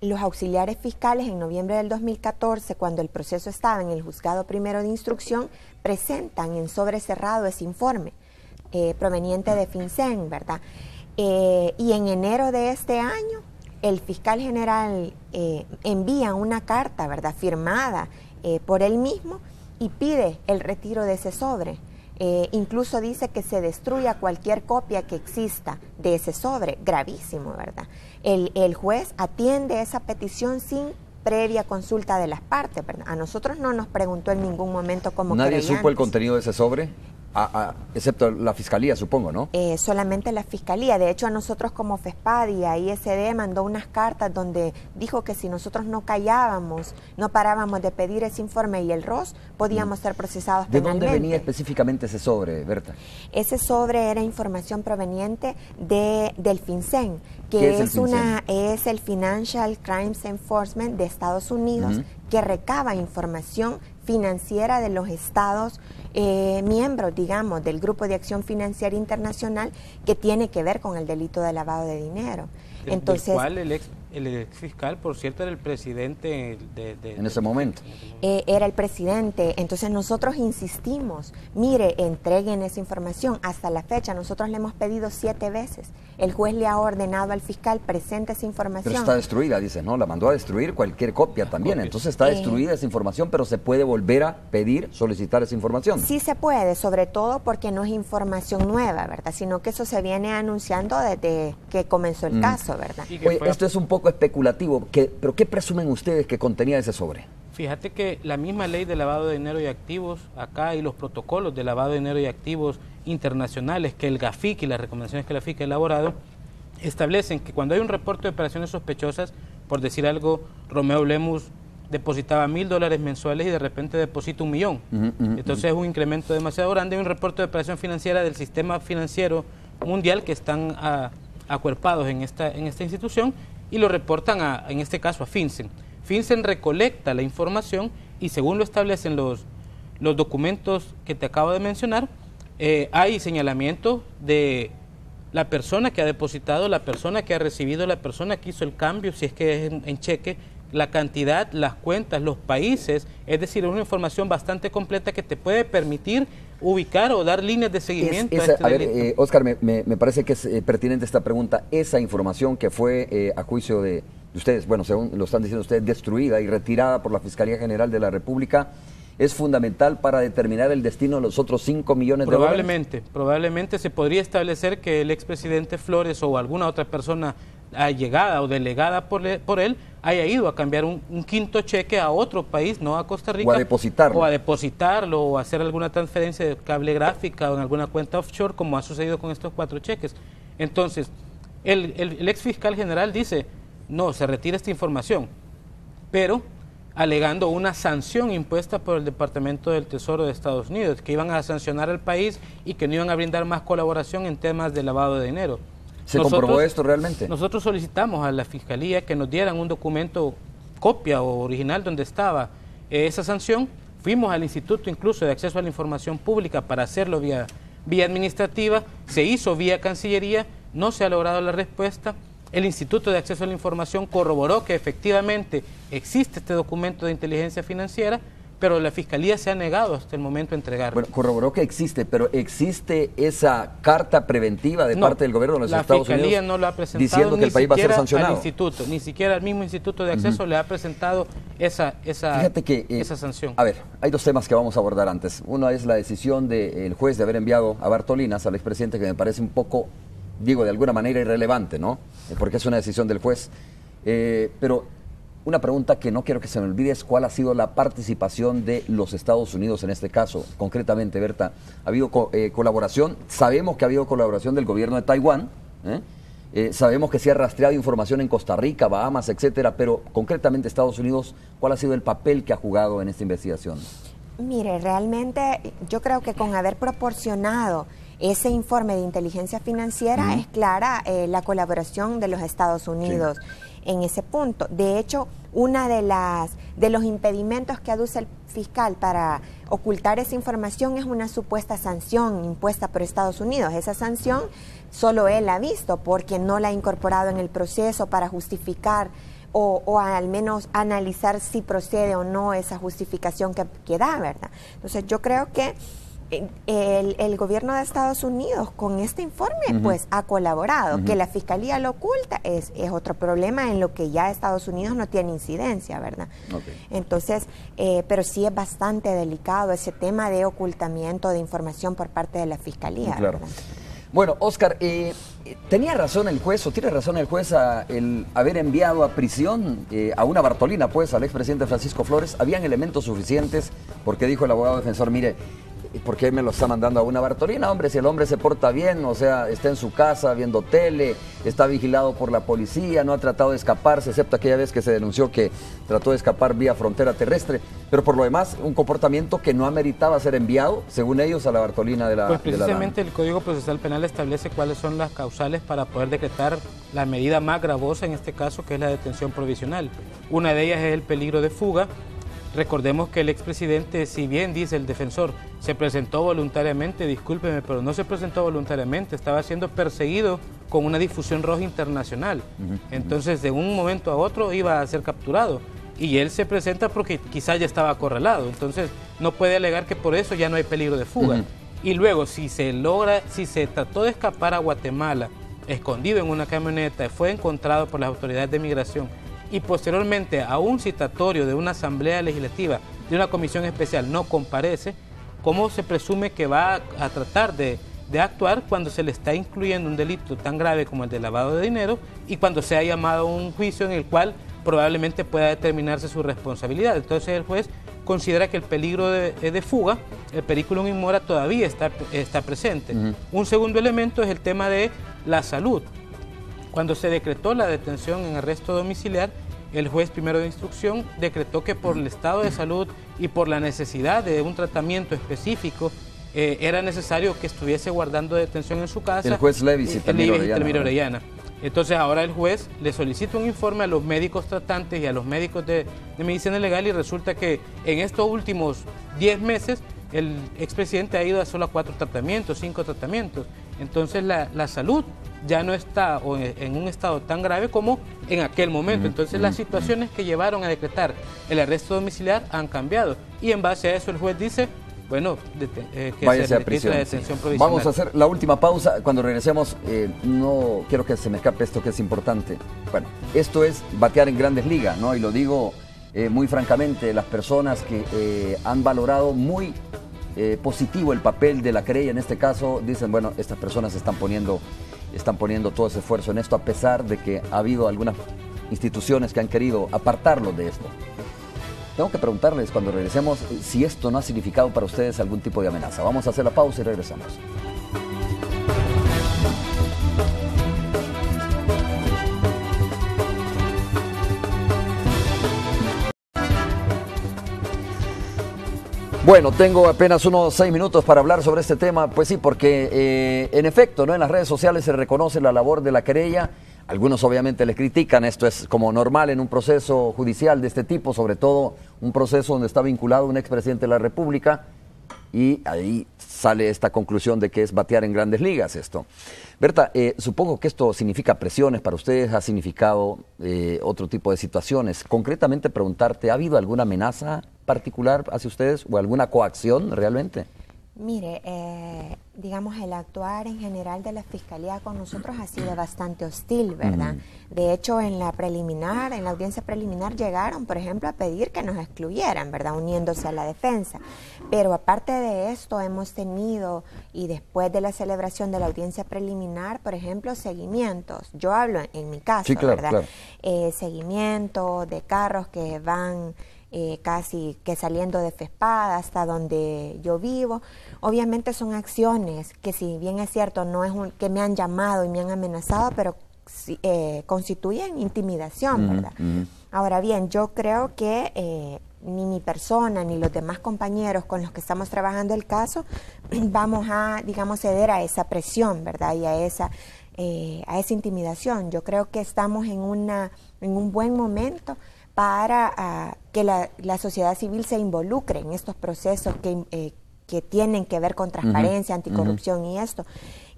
los auxiliares fiscales, en noviembre del 2014, cuando el proceso estaba en el Juzgado Primero de Instrucción, presentan en sobre cerrado ese informe proveniente de FinCEN, ¿verdad? Y en enero de este año, el fiscal general envía una carta, ¿verdad?, firmada por él mismo, y pide el retiro de ese sobre. Incluso dice que se destruya cualquier copia que exista de ese sobre. Gravísimo, ¿verdad? El juez atiende esa petición sin previa consulta de las partes, ¿verdad? A nosotros no nos preguntó en ningún momento cómo ¿Nadie supo el contenido de ese sobre? Excepto la Fiscalía, supongo, ¿no? Solamente la Fiscalía. De hecho, a nosotros como FESPAD y a ISD mandó unas cartas donde dijo que si nosotros no callábamos, no parábamos de pedir ese informe y el ROS, podíamos ser procesados penalmente. ¿De dónde venía específicamente ese sobre, Berta? Ese sobre era información proveniente del FinCEN, que es el Financial Crimes Enforcement de Estados Unidos, que recaba información financiera de los estados miembros, digamos, del Grupo de Acción Financiera Internacional, que tiene que ver con el delito de lavado de dinero. Entonces, del cual el ex fiscal, por cierto, era el presidente en ese momento. Era el presidente. Entonces nosotros insistimos, mire, entreguen esa información. Hasta la fecha nosotros le hemos pedido 7 veces. El juez le ha ordenado al fiscal, presente esa información. Pero está destruida, dice, ¿no? La mandó a destruir cualquier copia también. Entonces está destruida esa información, pero se puede volver a pedir, solicitar esa información. Sí se puede, sobre todo porque no es información nueva, ¿verdad? Sino que eso se viene anunciando desde que comenzó el caso, ¿verdad? Oye, esto es un poco especulativo, pero ¿qué presumen ustedes que contenía ese sobre? Fíjate que la misma ley de lavado de dinero y activos acá y los protocolos de lavado de dinero y activos internacionales que el GAFIC y las recomendaciones que la FIC ha elaborado establecen que cuando hay un reporte de operaciones sospechosas, por decir algo, Romeo Lemus depositaba $1,000 mensuales y de repente deposita $1 millón. Entonces es un incremento demasiado grande. Hay un reporte de operación financiera del sistema financiero mundial que están acuerpados en esta institución y lo reportan en este caso a FinCEN. FinCEN recolecta la información y según lo establecen los documentos que te acabo de mencionar, hay señalamiento de la persona que ha depositado, la persona que ha recibido, la persona que hizo el cambio, si es que es en cheque, la cantidad, las cuentas, los países, es decir, una información bastante completa que te puede permitir ubicar o dar líneas de seguimiento a este delito. Óscar, me parece que es pertinente esta pregunta. Esa información que fue a juicio de ustedes, bueno, según lo están diciendo ustedes, destruida y retirada por la Fiscalía General de la República, ¿es fundamental para determinar el destino de los otros 5 millones de dólares? Probablemente se podría establecer que el expresidente Flores o alguna otra persona allegada o delegada por él haya ido a cambiar un quinto cheque a otro país, no a Costa Rica. O a depositarlo. O a depositarlo, o hacer alguna transferencia de cable gráfica o en alguna cuenta offshore, como ha sucedido con estos 4 cheques. Entonces, el ex fiscal general dice, no, se retira esta información, pero alegando una sanción impuesta por el Departamento del Tesoro de Estados Unidos, que iban a sancionar al país y que no iban a brindar más colaboración en temas de lavado de dinero. ¿Se comprobó esto realmente? Nosotros solicitamos a la Fiscalía que nos dieran un documento, copia o original donde estaba esa sanción. Fuimos al Instituto incluso de Acceso a la Información Pública para hacerlo vía administrativa, se hizo vía Cancillería, no se ha logrado la respuesta. El Instituto de Acceso a la Información corroboró que efectivamente existe este documento de inteligencia financiera, pero la Fiscalía se ha negado hasta el momento a entregarlo. Bueno, corroboró que existe, pero ¿existe esa carta preventiva de parte del gobierno de los Estados Unidos? La Fiscalía no lo ha presentado, diciendo que el país va a ser sancionado. Al instituto, ni siquiera al mismo Instituto de Acceso le ha presentado esa sanción. A ver, hay 2 temas que vamos a abordar antes. Uno es la decisión del juez de haber enviado a Bartolinas, al expresidente, que me parece un poco, digo, de alguna manera irrelevante, ¿no? Porque es una decisión del juez. Pero una pregunta que no quiero que se me olvide es cuál ha sido la participación de los Estados Unidos en este caso. Concretamente, Berta, ¿ha habido colaboración? Sabemos que ha habido colaboración del gobierno de Taiwán, sabemos que se ha rastreado información en Costa Rica, Bahamas, etcétera, pero concretamente Estados Unidos, ¿cuál ha sido el papel que ha jugado en esta investigación? Mire, realmente yo creo que con haber proporcionado ese informe de inteligencia financiera es clara la colaboración de los Estados Unidos en ese punto. De hecho, una de los impedimentos que aduce el fiscal para ocultar esa información es una supuesta sanción impuesta por Estados Unidos. Esa sanción solo él la ha visto porque no la ha incorporado en el proceso para justificar o al menos analizar si procede o no esa justificación que da, ¿verdad? Entonces yo creo que el gobierno de Estados Unidos con este informe pues ha colaborado. Que la Fiscalía lo oculta es otro problema en lo que ya Estados Unidos no tiene incidencia, ¿verdad? Entonces, pero sí es bastante delicado ese tema de ocultamiento de información por parte de la Fiscalía. Claro. Bueno, Óscar, ¿tenía razón el juez o tiene razón el juez el haber enviado a prisión a una Bartolina, pues, al expresidente Francisco Flores? ¿Habían elementos suficientes? Porque dijo el abogado defensor, mire, ¿por qué me lo está mandando a una Bartolina? Hombre, si el hombre se porta bien, o sea, está en su casa viendo tele, está vigilado por la policía, no ha tratado de escaparse, excepto aquella vez que se denunció que trató de escapar vía frontera terrestre, pero por lo demás, un comportamiento que no ameritaba ser enviado, según ellos, a la Bartolina de la... Pues precisamente el Código Procesal Penal establece cuáles son las causales para poder decretar la medida más gravosa en este caso, que es la detención provisional. Una de ellas es el peligro de fuga. Recordemos que el expresidente, si bien dice el defensor, se presentó voluntariamente, discúlpeme, pero no se presentó voluntariamente, estaba siendo perseguido con una difusión roja internacional. Entonces, de un momento a otro iba a ser capturado y él se presenta porque quizás ya estaba acorralado. Entonces, no puede alegar que por eso ya no hay peligro de fuga. Y luego, si se trató de escapar a Guatemala, escondido en una camioneta, fue encontrado por las autoridades de migración, y posteriormente a un citatorio de una asamblea legislativa, de una comisión especial, no comparece, ¿cómo se presume que va a tratar de actuar cuando se le está incluyendo un delito tan grave como el de lavado de dinero y cuando se ha llamado a un juicio en el cual probablemente pueda determinarse su responsabilidad? Entonces el juez considera que el peligro de fuga, el periculum in mora, todavía está presente. Un segundo elemento es el tema de la salud. Cuando se decretó la detención en arresto domiciliar, el juez primero de instrucción decretó que por el estado de salud y por la necesidad de un tratamiento específico, era necesario que estuviese guardando detención en su casa. El juez Levis y Telmiro Orellana. Entonces ahora el juez le solicita un informe a los médicos tratantes y a los médicos de medicina legal y resulta que en estos últimos 10 meses el expresidente ha ido a solo 4 tratamientos, 5 tratamientos. Entonces la salud ya no está en un estado tan grave como en aquel momento. Entonces las situaciones que llevaron a decretar el arresto domiciliar han cambiado y en base a eso el juez dice, bueno, que váyase a se prisión. la detención provisional. Vamos a hacer la última pausa. Cuando regresemos, no quiero que se me escape esto que es importante. Bueno, esto es batear en Grandes Ligas, ¿no? Y lo digo muy francamente, las personas que han valorado muy positivo el papel de la querella, en este caso, dicen, bueno, estas personas están poniendo todo ese esfuerzo en esto, a pesar de que ha habido algunas instituciones que han querido apartarlos de esto. Tengo que preguntarles cuando regresemos si esto no ha significado para ustedes algún tipo de amenaza. Vamos a hacer la pausa y regresamos. Bueno, tengo apenas unos 6 minutos para hablar sobre este tema. Pues sí, porque en efecto, ¿no? En las redes sociales se reconoce la labor de la querella. Algunos obviamente le critican, esto es como normal en un proceso judicial de este tipo, sobre todo un proceso donde está vinculado un expresidente de la República, y ahí sale esta conclusión de que es batear en Grandes Ligas esto. Berta, supongo que esto significa presiones para ustedes, ha significado otro tipo de situaciones. Concretamente preguntarte, ¿ha habido alguna amenaza particular hacia ustedes o alguna coacción realmente? Mire, digamos, el actuar en general de la Fiscalía con nosotros ha sido bastante hostil, ¿verdad? De hecho, en la audiencia preliminar llegaron, por ejemplo, a pedir que nos excluyeran, ¿verdad? Uniéndose a la defensa. Pero aparte de esto, hemos tenido, y después de la celebración de la audiencia preliminar, por ejemplo, seguimientos. Yo hablo en mi caso, sí, claro, ¿verdad? Claro. Seguimiento de carros que van casi que saliendo de Fespada hasta donde yo vivo. Obviamente son acciones que, si bien es cierto, no es que me han llamado y me han amenazado, pero constituyen intimidación, ¿verdad? Ahora bien, yo creo que ni mi persona ni los demás compañeros con los que estamos trabajando el caso vamos a, digamos, ceder a esa presión, ¿verdad? Y a esa intimidación. Yo creo que estamos en un buen momento para que la sociedad civil se involucre en estos procesos que tienen que ver con transparencia, anticorrupción y esto.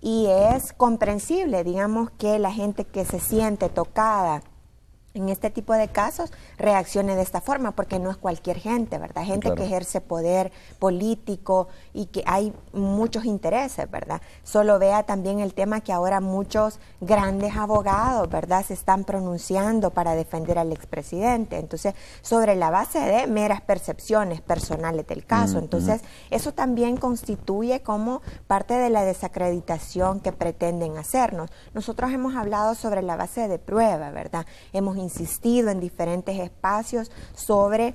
Y es comprensible, digamos, que la gente que se siente tocada en este tipo de casos reaccione de esta forma, porque no es cualquier gente, ¿verdad? Gente claro, que ejerce poder político y que hay muchos intereses, ¿verdad? Solo vea también el tema que ahora muchos grandes abogados, ¿verdad?, se están pronunciando para defender al expresidente. Entonces, sobre la base de meras percepciones personales del caso. Entonces, eso también constituye como parte de la desacreditación que pretenden hacernos. Nosotros hemos hablado sobre la base de prueba, ¿verdad? Hemos insistido en diferentes espacios sobre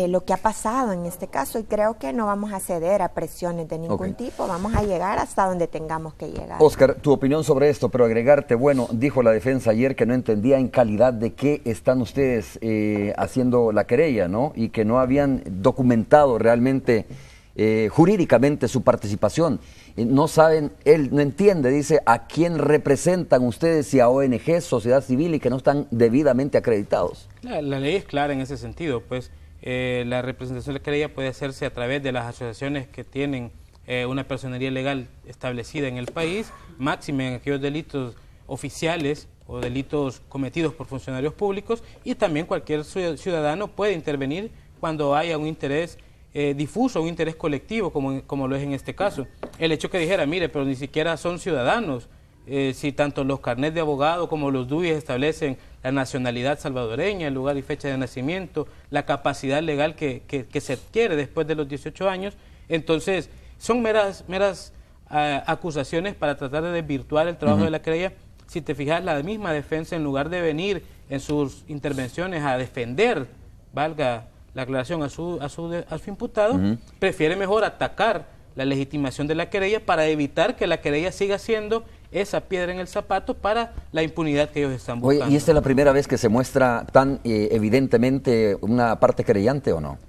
lo que ha pasado en este caso y creo que no vamos a ceder a presiones de ningún tipo, vamos a llegar hasta donde tengamos que llegar. Oscar, tu opinión sobre esto, pero agregarte, bueno, dijo la defensa ayer que no entendía en calidad de qué están ustedes haciendo la querella, ¿no? Y que no habían documentado realmente jurídicamente su participación. No saben, él no entiende, dice, a quién representan ustedes, si a ONG, sociedad civil, y que no están debidamente acreditados. La ley es clara en ese sentido, pues la representación de la querella puede hacerse a través de las asociaciones que tienen una personería legal establecida en el país, máxime en aquellos delitos oficiales o delitos cometidos por funcionarios públicos, y también cualquier ciudadano puede intervenir cuando haya un interés difuso, un interés colectivo, como lo es en este caso. El hecho que dijera, mire, pero ni siquiera son ciudadanos, si tanto los carnets de abogado como los DUI establecen la nacionalidad salvadoreña, el lugar y fecha de nacimiento, la capacidad legal que se adquiere después de los 18 años, entonces son meras acusaciones para tratar de desvirtuar el trabajo de la querella. Si te fijas, la misma defensa, en lugar de venir en sus intervenciones a defender, valga la aclaración, a su imputado, prefiere mejor atacar la legitimación de la querella para evitar que la querella siga siendo esa piedra en el zapato para la impunidad que ellos están buscando. Oye, ¿y esta es la primera vez que se muestra tan evidentemente una parte querellante o no?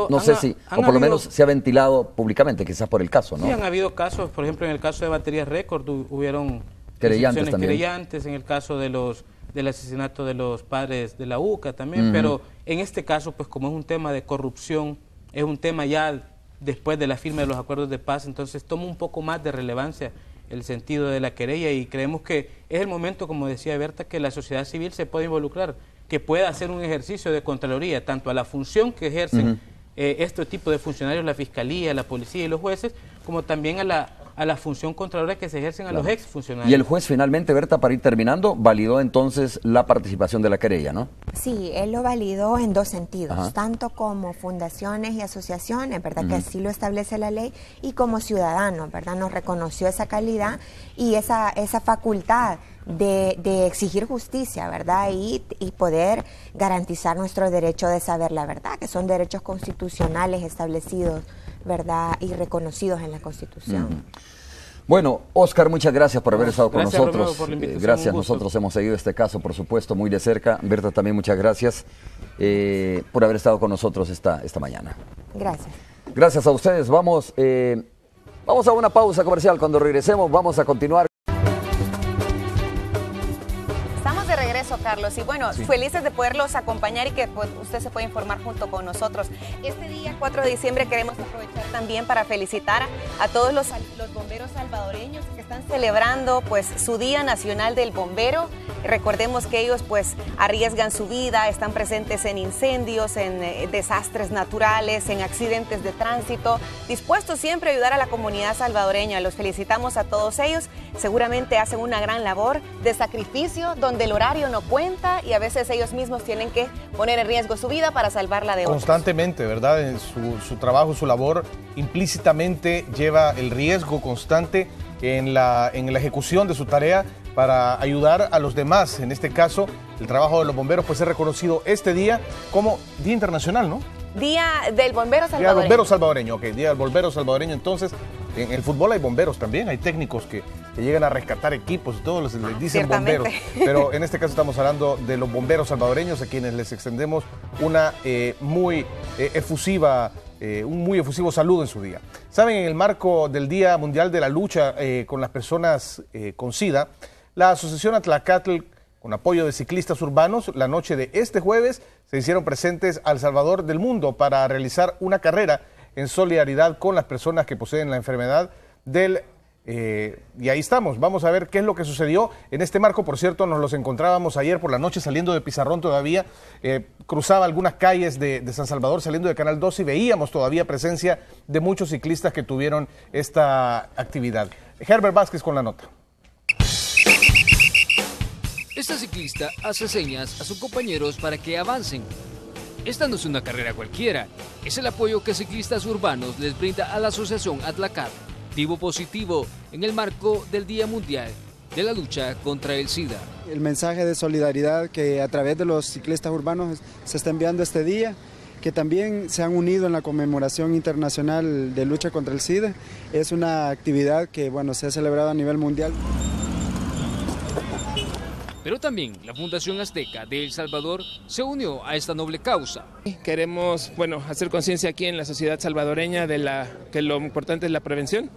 No sé si, o por lo menos se ha ventilado públicamente, quizás por el caso, ¿no? Sí, han habido casos, por ejemplo, en el caso de Baterías Récord hubieron querellantes también. Querellantes, en el caso del asesinato de los padres de la UCA también, pero en este caso, pues como es un tema de corrupción, es un tema ya después de la firma de los acuerdos de paz, entonces toma un poco más de relevancia el sentido de la querella y creemos que es el momento, como decía Berta, que la sociedad civil se pueda involucrar, que pueda hacer un ejercicio de contraloría, tanto a la función que ejercen este tipo de funcionarios, la Fiscalía, la Policía y los jueces, como también a la función contralora que se ejercen a los exfuncionarios. Y el juez finalmente, Berta, para ir terminando, validó entonces la participación de la querella, ¿no? Sí, él lo validó en dos sentidos, tanto como fundaciones y asociaciones, ¿verdad? Que así lo establece la ley, y como ciudadanos, ¿verdad? Nos reconoció esa calidad y esa facultad de exigir justicia, ¿verdad? Y poder garantizar nuestro derecho de saber la verdad, que son derechos constitucionales establecidos, ¿verdad? Y reconocidos en la Constitución. Bueno, Oscar, muchas gracias por haber estado con nosotros. Romeo, por la invitación, gracias, nosotros hemos seguido este caso, por supuesto, muy de cerca. Berta, también muchas gracias por haber estado con nosotros esta mañana. Gracias. Gracias a ustedes. Vamos a una pausa comercial. Cuando regresemos vamos a continuar. Carlos, y bueno, felices de poderlos acompañar y que pues, usted se puede informar junto con nosotros. Este día 4 de diciembre queremos aprovechar también para felicitar a todos los bomberos salvadoreños que están celebrando pues su Día Nacional del Bombero. Recordemos que ellos pues arriesgan su vida, están presentes en incendios, en desastres naturales, en accidentes de tránsito, dispuestos siempre a ayudar a la comunidad salvadoreña. Los felicitamos a todos ellos, seguramente hacen una gran labor de sacrificio donde el horario no cuenta y a veces ellos mismos tienen que poner en riesgo su vida para salvarla de otros. Constantemente, ¿verdad? En su trabajo, su labor implícitamente lleva el riesgo constante en la ejecución de su tarea para ayudar a los demás. En este caso, el trabajo de los bomberos puede ser reconocido este día como Día Internacional, ¿no? Día del Bombero Salvadoreño. Día del Bombero Salvadoreño, ok. Día del Bombero Salvadoreño. Entonces, en el fútbol hay bomberos también, hay técnicos que llegan a rescatar equipos y todos les dicen bomberos. Pero en este caso estamos hablando de los bomberos salvadoreños, a quienes les extendemos una muy efusiva un muy efusivo saludo en su día. Saben, en el marco del Día Mundial de la Lucha con las Personas con SIDA, la Asociación Atlacatl, con apoyo de ciclistas urbanos, la noche de este jueves se hicieron presentes al Salvador del mundo para realizar una carrera en solidaridad con las personas que poseen la enfermedad del y ahí estamos, vamos a ver qué es lo que sucedió en este marco. Por cierto, nos los encontrábamos ayer por la noche saliendo de Pizarrón todavía, cruzaba algunas calles de San Salvador saliendo de Canal 12 y veíamos todavía presencia de muchos ciclistas que tuvieron esta actividad. Herbert Vázquez con la nota. Esta ciclista hace señas a sus compañeros para que avancen. Esta no es una carrera cualquiera, es el apoyo que ciclistas urbanos les brinda a la Asociación Atlacatl, Vivo Positivo, en el marco del Día Mundial de la Lucha contra el SIDA. El mensaje de solidaridad que a través de los ciclistas urbanos se está enviando este día, que también se han unido en la conmemoración internacional de lucha contra el SIDA, es una actividad que se ha celebrado a nivel mundial. Pero también la Fundación Azteca de El Salvador se unió a esta noble causa. Queremos hacer conciencia aquí en la sociedad salvadoreña de que lo importante es la prevención,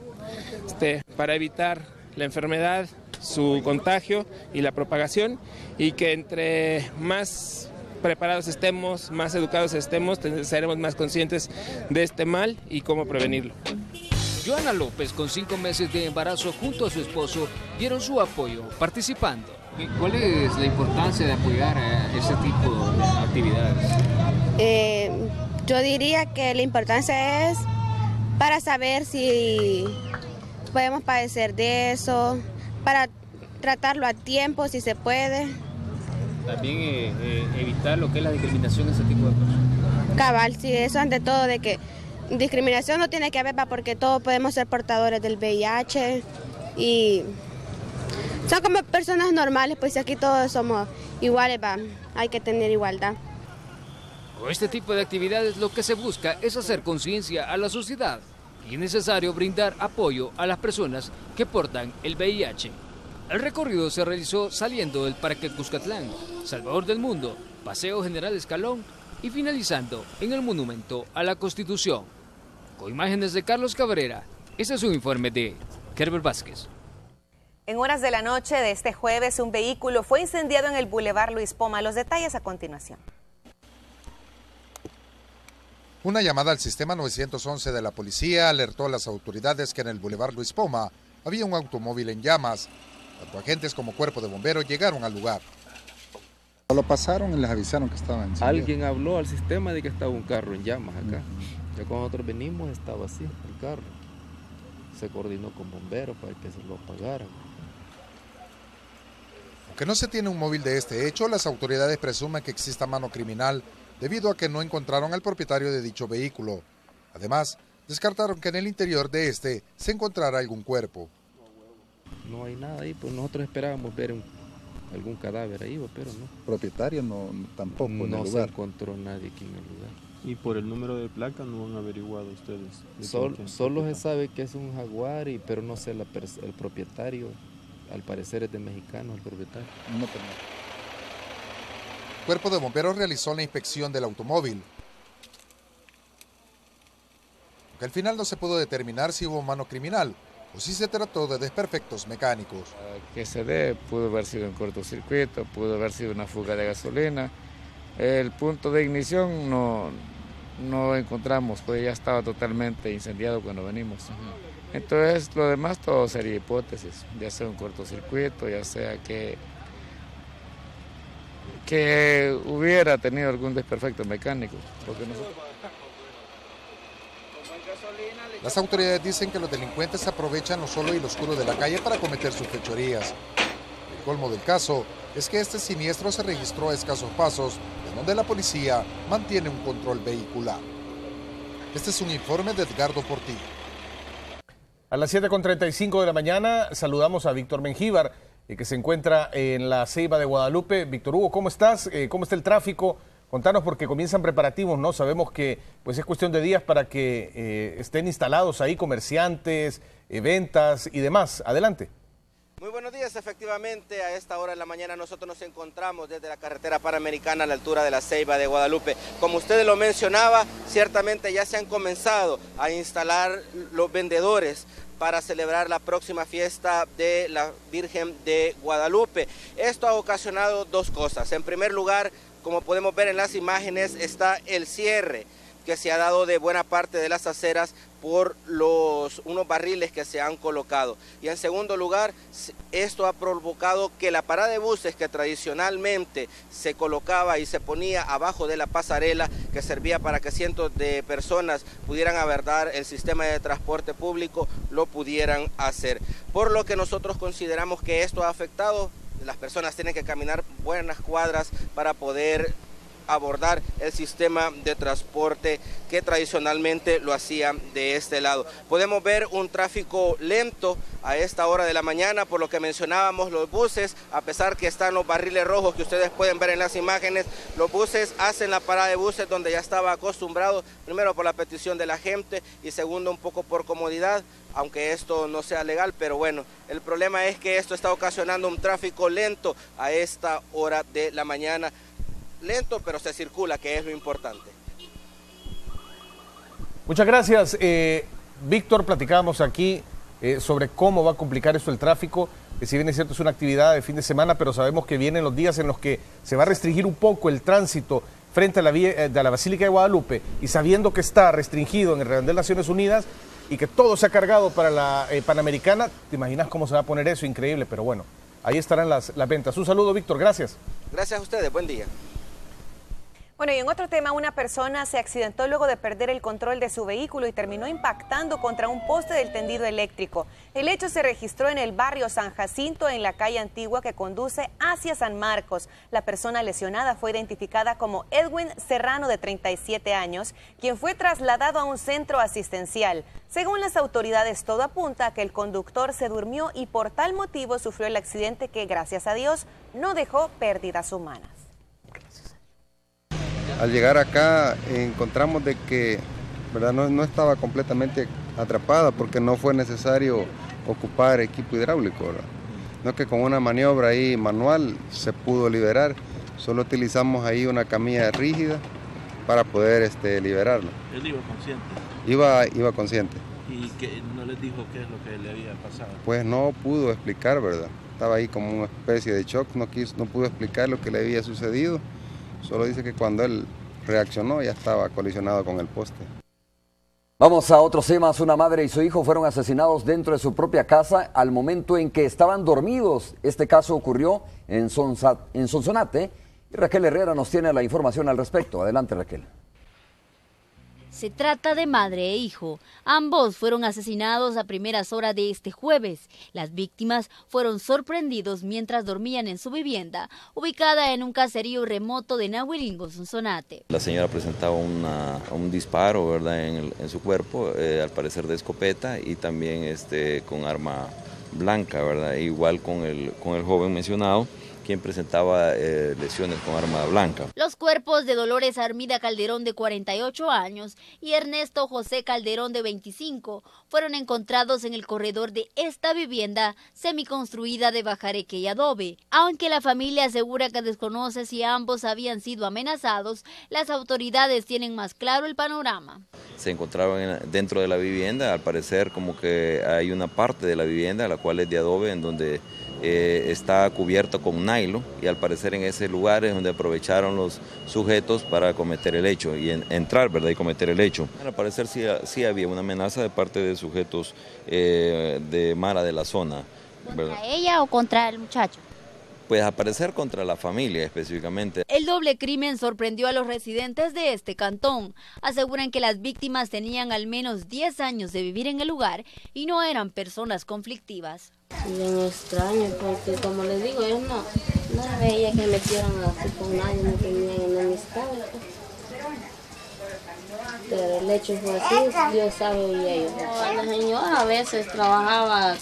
para evitar la enfermedad, su contagio y la propagación, y que entre más preparados estemos, más educados estemos, seremos más conscientes de este mal y cómo prevenirlo. Joana López, con 5 meses de embarazo junto a su esposo, dieron su apoyo participando. ¿Cuál es la importancia de apoyar a este tipo de actividades? Yo diría que la importancia es para saber si podemos padecer de eso, para tratarlo a tiempo si se puede. También evitar lo que es la discriminación de este tipo de personas. Cabal, sí, eso ante todo, de que discriminación no tiene que haber, porque todos podemos ser portadores del VIH y son como personas normales, pues aquí todos somos iguales, hay que tener igualdad. Con este tipo de actividades lo que se busca es hacer conciencia a la sociedad y es necesario brindar apoyo a las personas que portan el VIH. El recorrido se realizó saliendo del Parque Cuscatlán, Salvador del Mundo, Paseo General Escalón y finalizando en el Monumento a la Constitución. Con imágenes de Carlos Cabrera, este es un informe de Herbert Vázquez. En horas de la noche de este jueves, un vehículo fue incendiado en el Boulevard Luis Poma. Los detalles a continuación. Una llamada al sistema 911 de la policía alertó a las autoridades que en el Boulevard Luis Poma había un automóvil en llamas. Tanto agentes como cuerpo de bomberos llegaron al lugar. Lo pasaron y les avisaron que estaba encendido. Alguien habló al sistema de que estaba un carro en llamas acá. Ya cuando nosotros venimos estaba así el carro. Se coordinó con bomberos para que se lo apagaran. Aunque no se tiene un móvil de este hecho, las autoridades presumen que exista mano criminal debido a que no encontraron al propietario de dicho vehículo. Además, descartaron que en el interior de este se encontrara algún cuerpo. No hay nada ahí, pues nosotros esperábamos ver algún cadáver ahí, pero no. Propietario no, tampoco en el lugar. No se encontró nadie aquí en el lugar. ¿Y por el número de placa no han averiguado ustedes? Solo se sabe que es un Jaguar, pero no sé el propietario. Al parecer es de mexicano el propietario. No, el cuerpo de bomberos realizó la inspección del automóvil. Aunque al final no se pudo determinar si hubo mano criminal o si se trató de desperfectos mecánicos. Que se dé, pudo haber sido un cortocircuito, pudo haber sido una fuga de gasolina. El punto de ignición no encontramos, pues ya estaba totalmente incendiado cuando venimos. Entonces lo demás todo sería hipótesis, ya sea un cortocircuito, ya sea que hubiera tenido algún desperfecto mecánico. Porque Las autoridades dicen que los delincuentes aprovechan lo solo y lo oscuro de la calle para cometer sus fechorías. El colmo del caso es que este siniestro se registró a escasos pasos de donde la policía mantiene un control vehicular. Este es un informe de Edgardo Portillo. A las 7:35 de la mañana saludamos a Víctor Mengíbar, que se encuentra en la Ceiba de Guadalupe. Víctor Hugo, ¿cómo estás? ¿Cómo está el tráfico? Contanos porque comienzan preparativos, ¿no? Sabemos que pues es cuestión de días para que estén instalados ahí comerciantes, ventas y demás. Adelante. Muy buenos días, efectivamente a esta hora de la mañana nosotros nos encontramos desde la carretera panamericana a la altura de la Ceiba de Guadalupe. Como usted lo mencionaba, ciertamente ya se han comenzado a instalar los vendedores para celebrar la próxima fiesta de la Virgen de Guadalupe. Esto ha ocasionado dos cosas. En primer lugar, como podemos ver en las imágenes, está el cierre que se ha dado de buena parte de las aceras por unos barriles que se han colocado. Y en segundo lugar, esto ha provocado que la parada de buses que tradicionalmente se colocaba y se ponía abajo de la pasarela, que servía para que cientos de personas pudieran abordar el sistema de transporte público, lo pudieran hacer. Por lo que nosotros consideramos que esto ha afectado, las personas tienen que caminar buenas cuadras para poder abordar el sistema de transporte que tradicionalmente lo hacían de este lado. Podemos ver un tráfico lento a esta hora de la mañana, por lo que mencionábamos los buses, a pesar que están los barriles rojos que ustedes pueden ver en las imágenes, los buses hacen la parada de buses donde ya estaba acostumbrado, primero por la petición de la gente y segundo un poco por comodidad, aunque esto no sea legal, pero bueno, el problema es que esto está ocasionando un tráfico lento a esta hora de la mañana. Lento, pero se circula, que es lo importante. Muchas gracias. Víctor, platicábamos aquí sobre cómo va a complicar esto el tráfico. Si bien es cierto, es una actividad de fin de semana, pero sabemos que vienen los días en los que se va a restringir un poco el tránsito frente a la Basílica de Guadalupe, y sabiendo que está restringido en el redondel de Naciones Unidas y que todo se ha cargado para la Panamericana, ¿te imaginas cómo se va a poner eso? Increíble, pero bueno, ahí estarán las ventas. Un saludo, Víctor, gracias. Gracias a ustedes, buen día. Bueno, y en otro tema, una persona se accidentó luego de perder el control de su vehículo y terminó impactando contra un poste del tendido eléctrico. El hecho se registró en el barrio San Jacinto, en la calle Antigua que conduce hacia San Marcos. La persona lesionada fue identificada como Edwin Serrano, de 37 años, quien fue trasladado a un centro asistencial. Según las autoridades, todo apunta a que el conductor se durmió y por tal motivo sufrió el accidente que, gracias a Dios, no dejó pérdidas humanas. Al llegar acá encontramos de que, ¿verdad?, no estaba completamente atrapada porque no fue necesario ocupar equipo hidráulico, ¿verdad? No, que con una maniobra ahí manual se pudo liberar. Solo utilizamos ahí una camilla rígida para poder liberarlo. ¿Él iba consciente? Iba consciente. ¿Y que no les dijo qué es lo que le había pasado? Pues no pudo explicar, ¿verdad? Estaba ahí como una especie de shock, no pudo explicar lo que le había sucedido. Solo dice que cuando él reaccionó ya estaba colisionado con el poste. Vamos a otros temas. Una madre y su hijo fueron asesinados dentro de su propia casa al momento en que estaban dormidos. Este caso ocurrió en Sonsonate y Raquel Herrera nos tiene la información al respecto. Adelante, Raquel. Se trata de madre e hijo. Ambos fueron asesinados a primeras horas de este jueves. Las víctimas fueron sorprendidos mientras dormían en su vivienda, ubicada en un caserío remoto de Nahuelingo, Sonsonate. La señora presentaba un disparo, ¿verdad?, en su cuerpo, al parecer de escopeta y también con arma blanca, ¿verdad? Igual con el joven mencionado, quien presentaba lesiones con arma blanca. Los cuerpos de Dolores Armida Calderón, de 48 años, y Ernesto José Calderón, de 25, fueron encontrados en el corredor de esta vivienda semiconstruida de bajareque y adobe. Aunque la familia asegura que desconoce si ambos habían sido amenazados, las autoridades tienen más claro el panorama. Se encontraban dentro de la vivienda, al parecer como que hay una parte de la vivienda, la cual es de adobe, en donde está cubierto con nylon, y al parecer en ese lugar es donde aprovecharon los sujetos para cometer el hecho y entrar, ¿verdad?, y cometer el hecho. Al parecer sí había una amenaza de parte de sujetos de Mara de la zona, ¿verdad? ¿Contra ella o contra el muchacho? Pues al parecer contra la familia específicamente. El doble crimen sorprendió a los residentes de este cantón. Aseguran que las víctimas tenían al menos 10 años de vivir en el lugar y no eran personas conflictivas. Bien extraño, porque como les digo, ellos no veía que metieran así con nadie, no tenían enemistad. Pero el hecho fue así, Dios sabe y ellos. La señora a veces trabajaba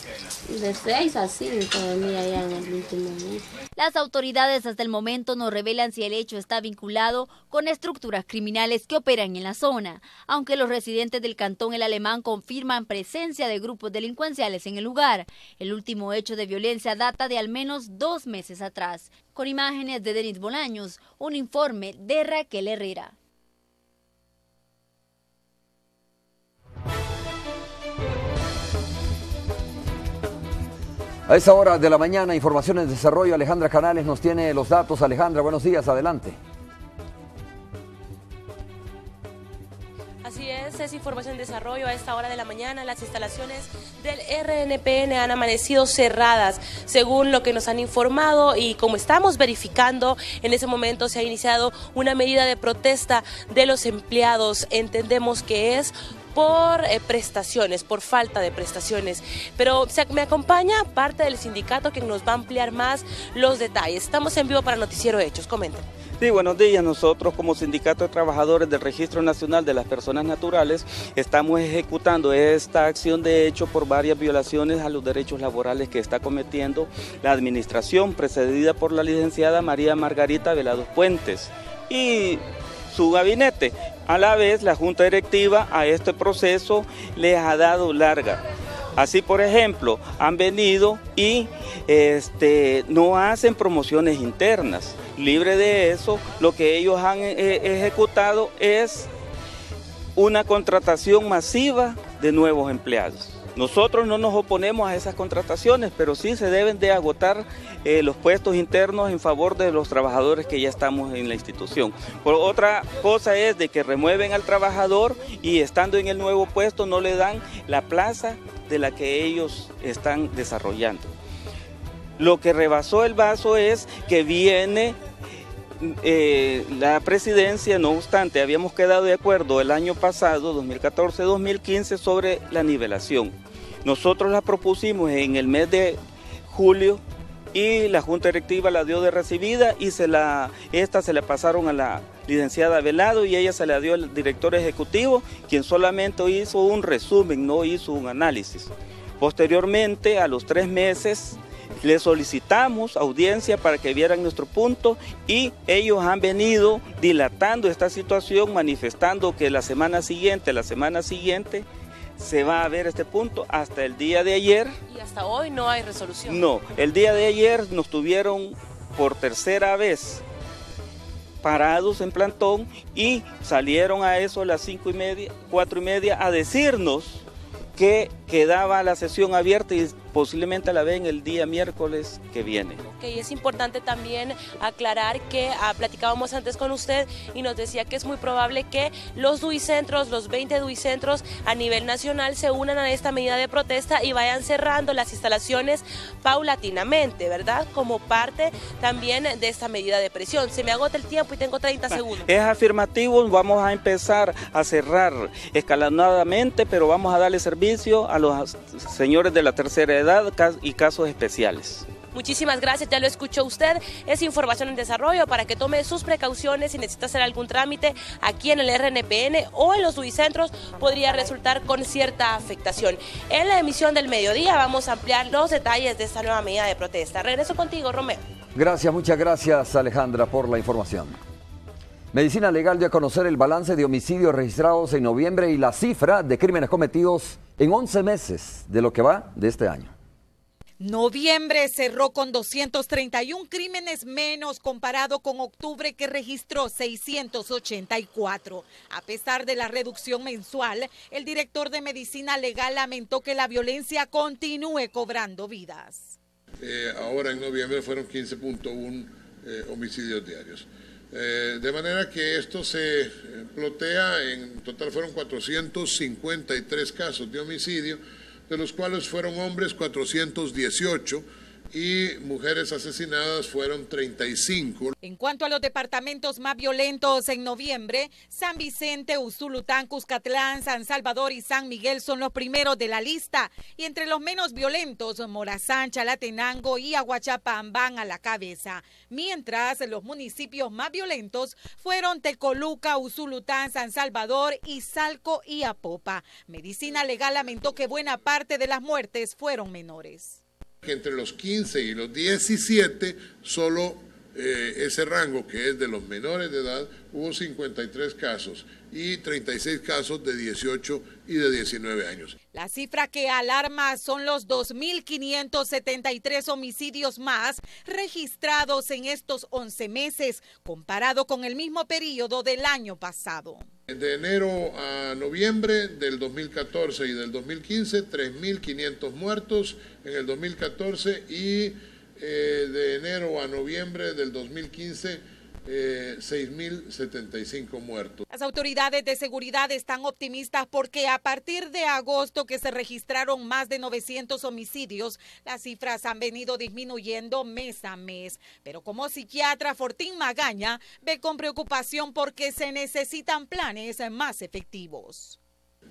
de 6 a 5, venía allá en el último mes. Las autoridades hasta el momento no revelan si el hecho está vinculado con estructuras criminales que operan en la zona, aunque los residentes del cantón El Alemán confirman presencia de grupos delincuenciales en el lugar. El último hecho de violencia data de al menos 2 meses atrás. Con imágenes de Denis Bolaños, un informe de Raquel Herrera. A esa hora de la mañana, informaciones de desarrollo. Alejandra Canales nos tiene los datos. Alejandra, buenos días, adelante. Así es información de desarrollo. A esta hora de la mañana las instalaciones del RNPN han amanecido cerradas, según lo que nos han informado, y como estamos verificando, en ese momento se ha iniciado una medida de protesta de los empleados. Entendemos que es por prestaciones, por falta de prestaciones, pero me acompaña parte del sindicato que nos va a ampliar más los detalles. Estamos en vivo para Noticiero Hechos, comenten. Sí, buenos días. Nosotros como Sindicato de Trabajadores del Registro Nacional de las Personas Naturales estamos ejecutando esta acción de hecho por varias violaciones a los derechos laborales que está cometiendo la administración precedida por la licenciada María Margarita Velados Puentes y su gabinete. A la vez, la Junta Directiva a este proceso les ha dado larga. Así, por ejemplo, han venido y no hacen promociones internas. Libre de eso, lo que ellos han ejecutado es una contratación masiva de nuevos empleados. Nosotros no nos oponemos a esas contrataciones, pero sí se deben de agotar los puestos internos en favor de los trabajadores que ya estamos en la institución. Por otra cosa es de que remueven al trabajador y estando en el nuevo puesto no le dan la plaza de la que ellos están desarrollando. Lo que rebasó el vaso es que viene la presidencia, no obstante, habíamos quedado de acuerdo el año pasado, 2014-2015, sobre la nivelación. Nosotros la propusimos en el mes de julio y la Junta Directiva la dio de recibida y esta se la pasaron a la licenciada Velado y ella se la dio al director ejecutivo, quien solamente hizo un resumen, no hizo un análisis. Posteriormente, a los 3 meses, le solicitamos audiencia para que vieran nuestro punto y ellos han venido dilatando esta situación, manifestando que la semana siguiente se va a ver este punto hasta el día de ayer. ¿Y hasta hoy no hay resolución? No, el día de ayer nos tuvieron por tercera vez parados en plantón y salieron a eso a las 5:30, 4:30 a decirnos que quedaba la sesión abierta y posiblemente la ven el día miércoles que viene. Okay, es importante también aclarar que platicábamos antes con usted y nos decía que es muy probable que los duicentros, los 20 duicentros a nivel nacional se unan a esta medida de protesta y vayan cerrando las instalaciones paulatinamente, ¿verdad? Como parte también de esta medida de presión. Se me agota el tiempo y tengo 30 segundos. Es afirmativo, vamos a empezar a cerrar escalonadamente, pero vamos a darle servicio a los señores de la tercera edad y casos especiales. Muchísimas gracias, ya lo escuchó usted, es información en desarrollo para que tome sus precauciones. Si necesita hacer algún trámite aquí en el RNPN o en los duicentros podría resultar con cierta afectación. En la emisión del mediodía vamos a ampliar los detalles de esta nueva medida de protesta. Regreso contigo, Romeo. Gracias, muchas gracias, Alejandra, por la información. Medicina Legal dio a conocer el balance de homicidios registrados en noviembre y la cifra de crímenes cometidos en 11 meses de lo que va de este año. Noviembre cerró con 231 crímenes menos comparado con octubre, que registró 684. A pesar de la reducción mensual, el director de Medicina Legal lamentó que la violencia continúe cobrando vidas. Ahora en noviembre fueron 15.1 homicidios diarios. De manera que esto se plotea, en total fueron 453 casos de homicidio, de los cuales fueron hombres 418 y mujeres asesinadas fueron 35. En cuanto a los departamentos más violentos en noviembre, San Vicente, Usulután, Cuscatlán, San Salvador y San Miguel son los primeros de la lista. Y entre los menos violentos, Morazán, Chalatenango y Aguachapán van a la cabeza. Mientras los municipios más violentos fueron Tecoluca, Usulután, San Salvador, Izalco y Apopa. Medicina Legal lamentó que buena parte de las muertes fueron menores. Entre los 15 y los 17, solo ese rango que es de los menores de edad, hubo 53 casos y 36 casos de 18 y de 19 años. La cifra que alarma son los 2.573 homicidios más registrados en estos 11 meses, comparado con el mismo periodo del año pasado. De enero a noviembre del 2014 y del 2015, 3.500 muertos en el 2014 y de enero a noviembre del 2015, 6.075 muertos. Las autoridades de seguridad están optimistas porque a partir de agosto, que se registraron más de 900 homicidios, las cifras han venido disminuyendo mes a mes. Pero como psiquiatra, Fortín Magaña ve con preocupación porque se necesitan planes más efectivos.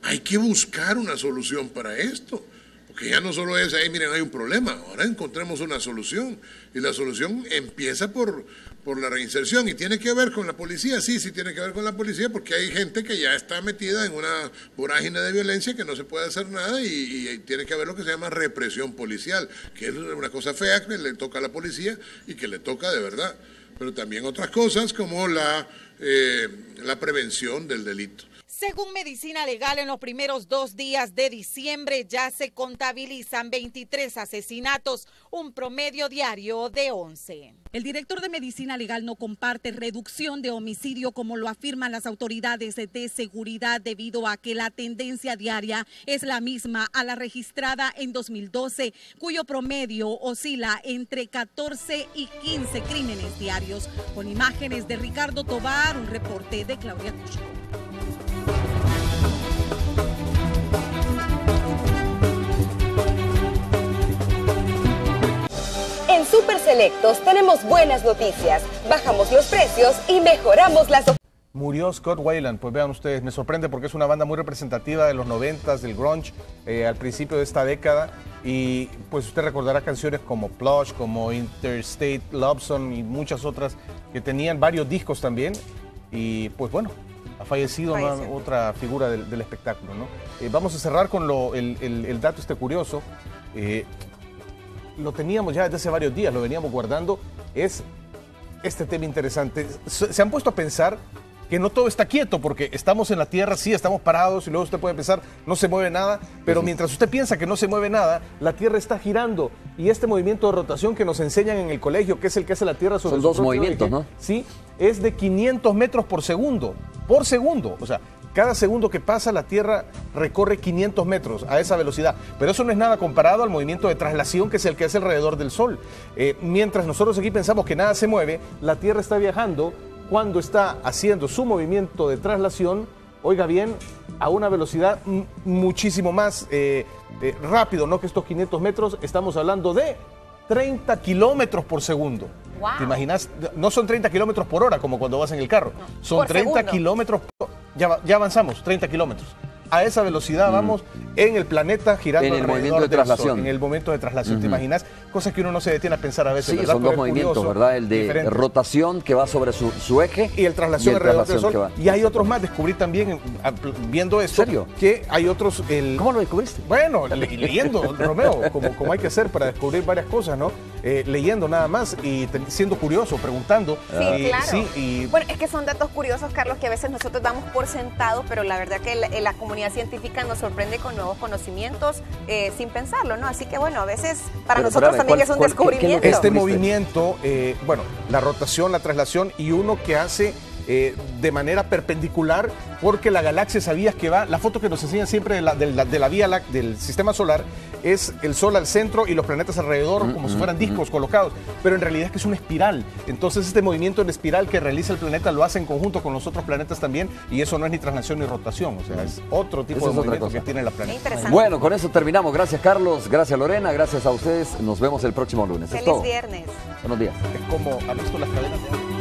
Hay que buscar una solución para esto. Porque ya no solo es, miren, hay un problema, ahora encontremos una solución. Y la solución empieza por la reinserción. ¿Y tiene que ver con la policía? Sí, tiene que ver con la policía, porque hay gente que ya está metida en una vorágine de violencia que no se puede hacer nada y tiene que haber lo que se llama represión policial, que es una cosa fea que le toca a la policía y que le toca de verdad. Pero también otras cosas como la prevención del delito. Según Medicina Legal, en los primeros 2 días de diciembre ya se contabilizan 23 asesinatos, un promedio diario de 11. El director de Medicina Legal no comparte reducción de homicidio como lo afirman las autoridades de seguridad, debido a que la tendencia diaria es la misma a la registrada en 2012, cuyo promedio oscila entre 14 y 15 crímenes diarios. Con imágenes de Ricardo Tobar, un reporte de Claudia Cucho. En Super Selectos tenemos buenas noticias, bajamos los precios y mejoramos las ofertas. Murió Scott Weiland, pues vean ustedes, me sorprende porque es una banda muy representativa de los 90s, del grunge, al principio de esta década, y pues usted recordará canciones como Plush, como Interstate Love Song y muchas otras que tenían varios discos también, y pues bueno, ha fallecido otra figura del espectáculo, ¿no? Vamos a cerrar con el dato curioso. Lo teníamos ya desde hace varios días, lo veníamos guardando, es este tema interesante. Se han puesto a pensar que no todo está quieto, porque estamos en la Tierra, sí, estamos parados, y luego usted puede pensar, no se mueve nada, pero mientras usted piensa que no se mueve nada, la Tierra está girando, y este movimiento de rotación que nos enseñan en el colegio, que es el que hace la Tierra sobre su propio eje, ¿no? Sí, es de 500 metros por segundo, o sea, Cada segundo que pasa, la Tierra recorre 500 metros a esa velocidad. Pero eso no es nada comparado al movimiento de traslación, que es el que hace alrededor del Sol. Mientras nosotros aquí pensamos que nada se mueve, la Tierra está viajando cuando está haciendo su movimiento de traslación, oiga bien, a una velocidad muchísimo más rápido, ¿no? Que estos 500 metros, estamos hablando de 30 kilómetros por segundo. Wow. ¿Te imaginas? No son 30 kilómetros por hora como cuando vas en el carro. No, son por 30 segundo. kilómetros por... Ya avanzamos, 30 kilómetros. A esa velocidad vamos en el planeta girando en el alrededor movimiento de del Sol, traslación. en el momento de traslación. ¿Te imaginas? Cosas que uno no se detiene a pensar a veces. Sí, ¿verdad? son Pero dos es movimientos, curioso, ¿verdad? El de diferente. rotación que va sobre su eje Y el traslación alrededor del Sol. que va. Y hay otros más. Descubrí también, viendo esto, que hay otros... ¿Cómo lo descubriste? Bueno, leyendo, Romeo, como hay que hacer para descubrir varias cosas, ¿no? Leyendo nada más y siendo curioso, preguntando. Sí, claro. Sí, y Bueno, es que son datos curiosos, Carlos, que a veces nosotros damos por sentado, pero la verdad que la comunidad científica nos sorprende con nuevos conocimientos sin pensarlo, ¿no? Así que bueno, a veces para nosotros también es un descubrimiento. Este movimiento, bueno, la rotación, la traslación y uno que hace de manera perpendicular, porque la galaxia, sabías que va, la foto que nos enseñan siempre de la Vía Láctea, del sistema solar, es el Sol al centro y los planetas alrededor como si fueran discos colocados, pero en realidad es que es una espiral. Entonces este movimiento en espiral que realiza el planeta lo hace en conjunto con los otros planetas también, y eso no es ni traslación ni rotación, o sea, es otro tipo de movimiento que tiene la planeta. Bueno, con eso terminamos. Gracias, Carlos, gracias, Lorena, gracias a ustedes. Nos vemos el próximo lunes. Feliz Es todo. viernes. Buenos días. Es como, ¿has visto las cadenas de agua?